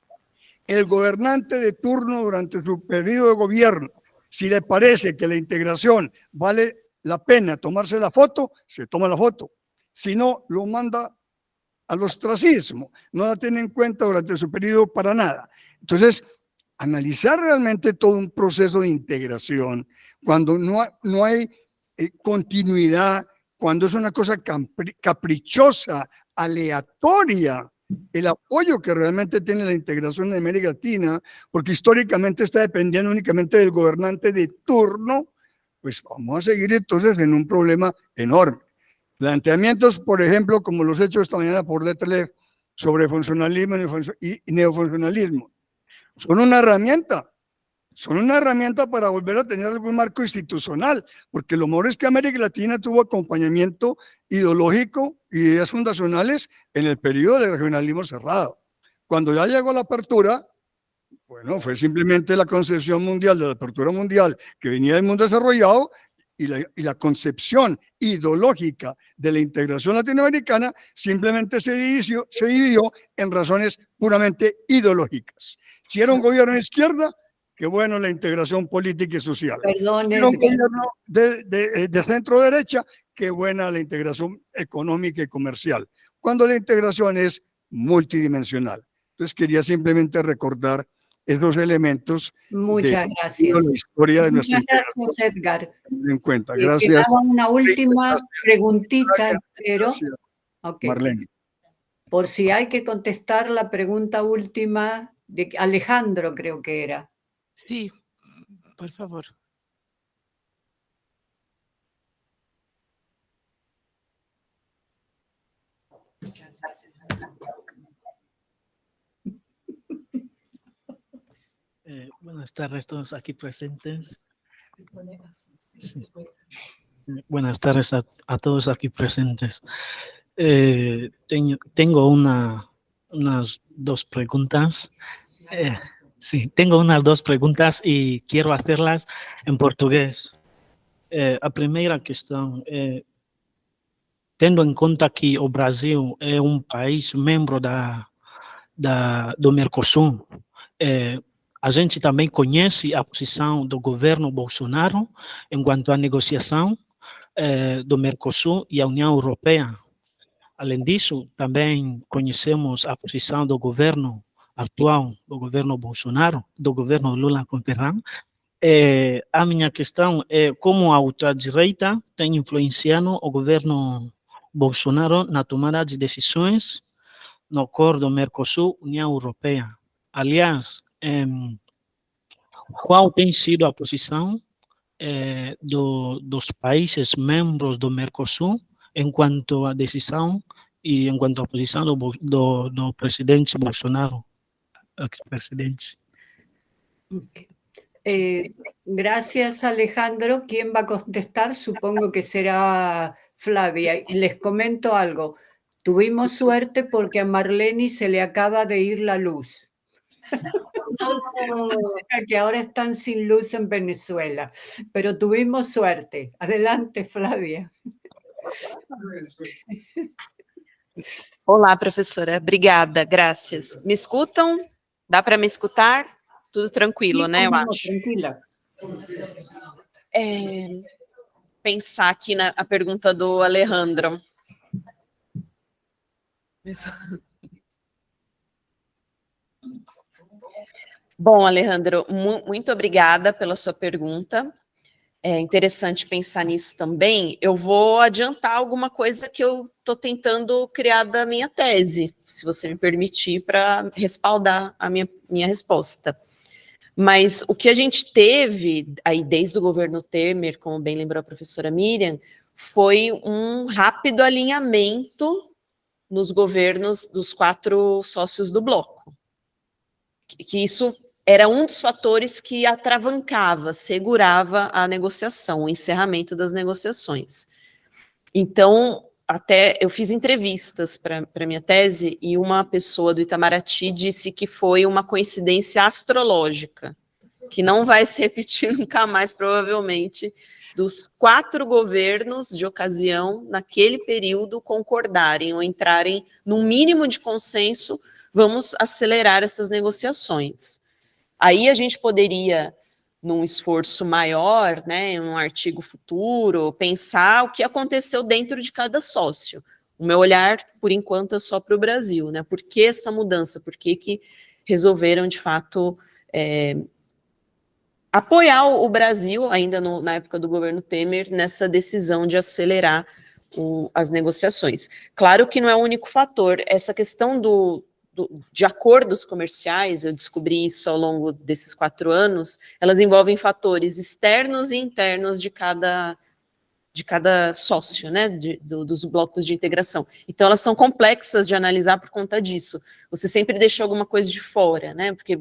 El gobernante de turno durante su periodo de gobierno, si le parece que la integración vale la pena tomarse la foto, se toma la foto. Si no, lo manda al ostracismo. No la tiene en cuenta durante su periodo para nada. Entonces, analizar realmente todo un proceso de integración, cuando no hay continuidad, cuando es una cosa caprichosa, aleatoria, el apoyo que realmente tiene la integración en América Latina, porque históricamente está dependiendo únicamente del gobernante de turno, pues vamos a seguir entonces en un problema enorme. Planteamientos, por ejemplo, como los hechos esta mañana por Letrev sobre funcionalismo y neofuncionalismo, son una herramienta para volver a tener algún marco institucional, porque lo mejor es que América Latina tuvo acompañamiento ideológico y ideas fundacionales en el periodo del regionalismo cerrado. Cuando ya llegó la apertura, bueno, fue simplemente la concepción mundial de la apertura mundial que venía del mundo desarrollado y la concepción ideológica de la integración latinoamericana simplemente se dividió en razones puramente ideológicas. Si era un gobierno de izquierda, qué bueno la integración política y social. Perdón, Si era un gobierno de centro derecha, qué buena la integración económica y comercial. Cuando la integración es multidimensional. Entonces quería simplemente recordar esos elementos. Muchas gracias. La historia de nuestra Muchas gracias, Edgar. en cuenta. Gracias. Quedaba una última preguntita, pero Gracias, okay. Marlene. Por si hay que contestar la pregunta última de Alejandro, creo que era. Sí, por favor. Buenas tardes a todos aquí presentes. Sí. Buenas tardes a todos aquí presentes. Tengo unas dos preguntas. Sí, tengo unas dos preguntas y quiero hacerlas en portugués. A primeira questão é, tendo em conta que o Brasil é um país membro do Mercosul, a gente também conhece a posição do governo Bolsonaro enquanto à negociação do Mercosul e a União Europeia. Além disso, também conhecemos a posição do governo atual, do governo Bolsonaro, do governo Lula, com perdão. A minha questão é como a ultradireita tem influenciado o governo Bolsonaro na tomada de decisões no acordo Mercosul-União Europeia. Aliás, qual tem sido a posição dos países membros do Mercosul enquanto a decisão e enquanto a posição do presidente Bolsonaro, ex-presidente? Gracias, Alejandro. ¿Quién va a contestar? Supongo que será Flavia. Y les comento algo. Tuvimos suerte porque a Marlene se le acaba de ir la luz. Que ahora están sin luz en Venezuela. Pero tuvimos suerte. Adelante, Flavia. Olá, professora. Obrigada, graças. Me escutam? Dá para me escutar? Tudo tranquilo, né, eu acho. Tranquila. Pensar aqui na pergunta do Alejandro. Bom, Alejandro, muito obrigada pela sua pergunta. É interessante pensar nisso também. Eu vou adiantar alguma coisa que eu estou tentando criar da minha tese, se você me permitir, para respaldar a minha resposta. Mas o que a gente teve aí desde o governo Temer, como bem lembrou a professora Miriam, foi um rápido alinhamento nos governos dos 4 sócios do bloco. Que isso era um dos fatores que atravancava, segurava a negociação, o encerramento das negociações. Então, até eu fiz entrevistas para minha tese e uma pessoa do Itamaraty disse que foi uma coincidência astrológica, que não vai se repetir nunca mais, provavelmente, dos 4 governos de ocasião, naquele período, concordarem ou entrarem num mínimo de consenso, vamos acelerar essas negociações. Aí a gente poderia, num esforço maior, né, em um artigo futuro, pensar o que aconteceu dentro de cada sócio. O meu olhar, por enquanto, é só para o Brasil, né? Por que essa mudança? Por que resolveram, de fato, apoiar o Brasil, ainda na época do governo Temer, nessa decisão de acelerar as negociações? Claro que não é o único fator. Essa questão de acordos comerciais, eu descobri isso ao longo desses 4 anos, elas envolvem fatores externos e internos de cada sócio, né, dos blocos de integração. Então, elas são complexas de analisar por conta disso. Você sempre deixa alguma coisa de fora, né, porque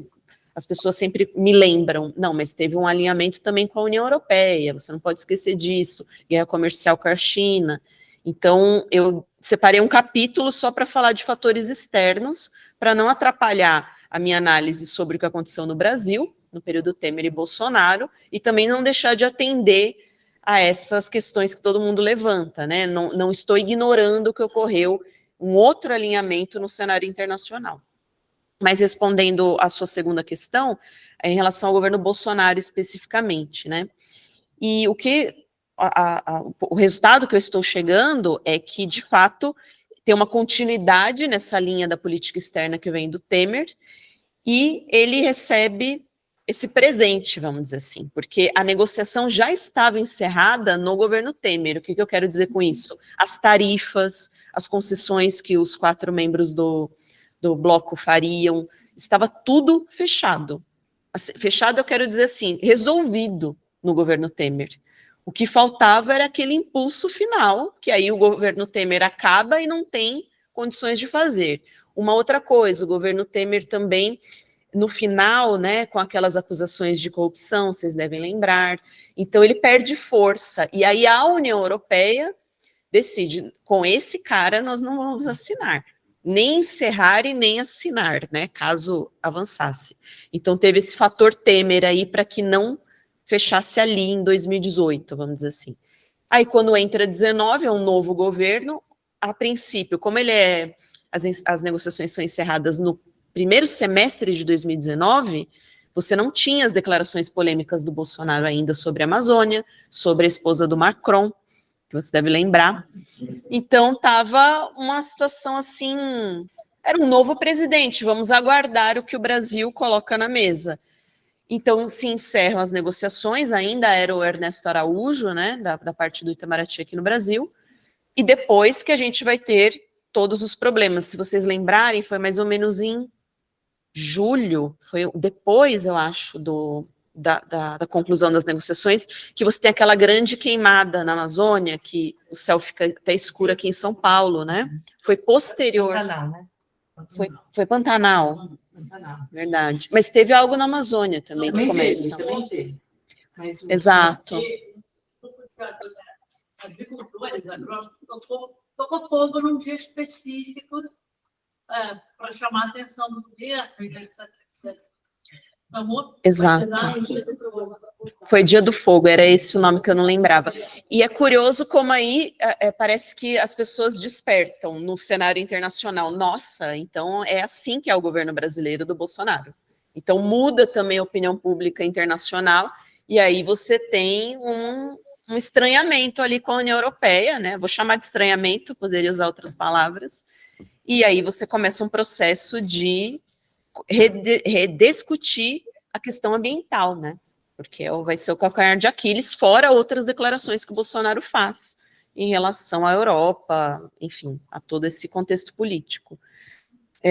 as pessoas sempre me lembram, não, mas teve um alinhamento também com a União Europeia, você não pode esquecer disso, guerra comercial com a China. Então, eu separei um capítulo só para falar de fatores externos, para não atrapalhar a minha análise sobre o que aconteceu no Brasil, no período Temer e Bolsonaro, e também não deixar de atender a essas questões que todo mundo levanta, né? Não estou ignorando o que ocorreu, um outro alinhamento no cenário internacional. Mas respondendo à sua segunda questão, em relação ao governo Bolsonaro especificamente, né? E o resultado que eu estou chegando é que, de fato, tem uma continuidade nessa linha da política externa que vem do Temer, e ele recebe esse presente, vamos dizer assim, porque a negociação já estava encerrada no governo Temer. O que eu quero dizer com isso? As tarifas, as concessões que os 4 membros do bloco fariam, estava tudo fechado. Fechado, eu quero dizer assim, resolvido no governo Temer. O que faltava era aquele impulso final, que aí o governo Temer acaba e não tem condições de fazer. Uma outra coisa, o governo Temer também, no final, né, com aquelas acusações de corrupção, vocês devem lembrar, então ele perde força, e aí a União Europeia decide, com esse cara nós não vamos assinar, nem encerrar e nem assinar, né, caso avançasse. Então teve esse fator Temer aí para que não fechasse ali em 2018, vamos dizer assim. Aí, quando entra 19, é um novo governo, a princípio, como as negociações são encerradas no primeiro semestre de 2019, você não tinha as declarações polêmicas do Bolsonaro ainda sobre a Amazônia, sobre a esposa do Macron, que você deve lembrar. Então, estava uma situação assim, era um novo presidente, vamos aguardar o que o Brasil coloca na mesa. Então, se encerram as negociações, ainda era o Ernesto Araújo, né, da parte do Itamaraty aqui no Brasil, e depois que a gente vai ter todos os problemas. Se vocês lembrarem, foi mais ou menos em julho, foi depois, eu acho, da conclusão das negociações, que você tem aquela grande queimada na Amazônia, que o céu fica até escuro aqui em São Paulo, né? Foi posterior. Pantanal, né? Foi Pantanal. Verdade. Mas teve algo na Amazônia também que começa. Exato. Agricultores, tocou fogo num dia específico para chamar a atenção do dia, etc. Exato. Foi Dia do Fogo, era esse o nome que eu não lembrava. E é curioso como aí parece que as pessoas despertam no cenário internacional. Nossa, então é assim que é o governo brasileiro do Bolsonaro. Então muda também a opinião pública internacional, e aí você tem um estranhamento ali com a União Europeia, né? Vou chamar de estranhamento, poderia usar outras palavras. E aí você começa um processo de rediscutir a questão ambiental, né? Porque vai ser o calcanhar de Aquiles, fora outras declarações que o Bolsonaro faz em relação à Europa, enfim, a todo esse contexto político.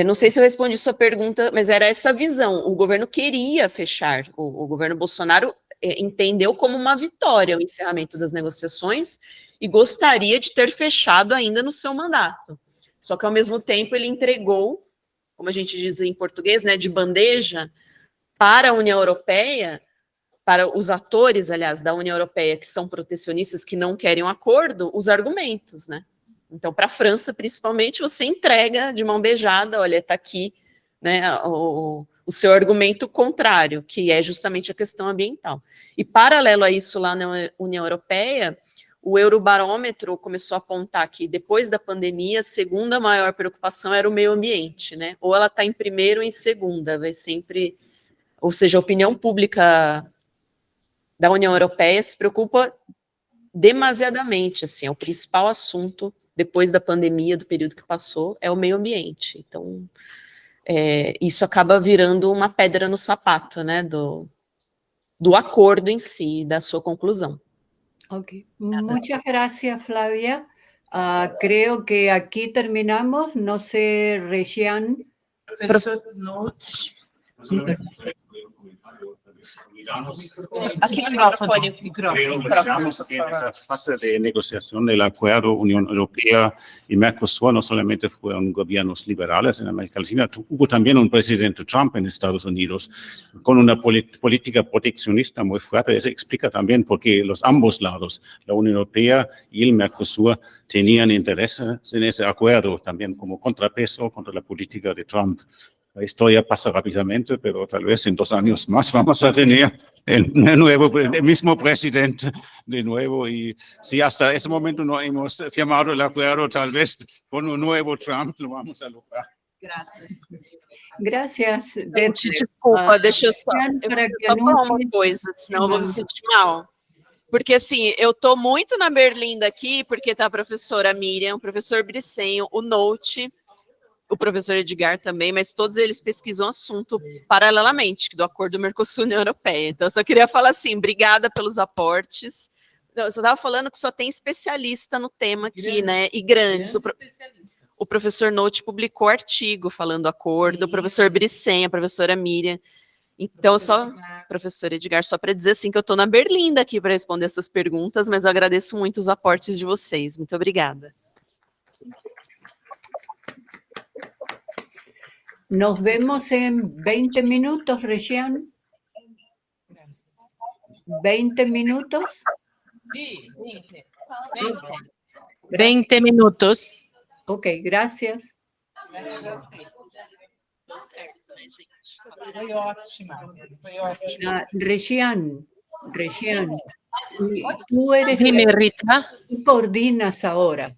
Não sei se eu respondi sua pergunta, mas era essa visão. O governo queria fechar, o governo Bolsonaro entendeu como uma vitória o encerramento das negociações e gostaria de ter fechado ainda no seu mandato. Só que, ao mesmo tempo, ele entregou, como a gente diz em português, né, de bandeja, para a União Europeia, para os atores, aliás, da União Europeia, que são protecionistas, que não querem um acordo, os argumentos, né? Então, para a França, principalmente, você entrega de mão beijada, olha, está aqui, né, o seu argumento contrário, que é justamente a questão ambiental. E, paralelo a isso, lá na União Europeia, o Eurobarômetro começou a apontar que, depois da pandemia, a segunda maior preocupação era o meio ambiente, né? Ou ela está em primeiro ou em segunda, vai sempre... Ou seja, a opinião pública da União Europeia se preocupa demasiadamente, assim, é o principal assunto depois da pandemia, do período que passou, é o meio ambiente. Então, isso acaba virando uma pedra no sapato, né, do acordo em si, da sua conclusão. Ok, muchas gracias, Flavia. Creo que aquí terminamos. No sé, Regián. Professor Note. Aquí miramos en esa fase de negociación del acuerdo Unión Europea y Mercosur, no solamente fueron gobiernos liberales en América Latina, hubo también un presidente Trump en Estados Unidos con una política proteccionista muy fuerte. Eso explica también por qué ambos lados, la Unión Europea y el Mercosur, tenían intereses en ese acuerdo, también como contrapeso contra la política de Trump. La historia pasa rápidamente, pero tal vez en 2 años más vamos a tener el mismo presidente de nuevo. Y si hasta ese momento no hemos firmado el acuerdo, tal vez con un nuevo Trump lo vamos a lograr. Graças. Gracias. Gente, desculpa, deixa eu só para que falar uma anuncie- coisa, senão eu vou me sentir mal. Porque, assim, eu tô muito na berlinda aqui, porque tá a professora Miriam, o professor Bricenho, o Note, o professor Edgar também, mas todos eles pesquisam assunto paralelamente do acordo Mercosul-União Europeia. Então, eu só queria falar assim, obrigada pelos aportes. Não, eu só estava falando que só tem especialista no tema aqui, né? E grandes. O professor Note publicou artigo falando do acordo, o professor Bricenho, a professora Miriam. Então, professor Edgar, só para dizer assim que eu estou na berlinda aqui para responder essas perguntas, mas eu agradeço muito os aportes de vocês. Muito obrigada. Nos vemos en 20 minutos, Regián. 20 minutos. Sí, 20 minutos. Ok, gracias. Foi ótima, foi ótima. Regián, tú eres Dime, Rita. tú coordinas ahora.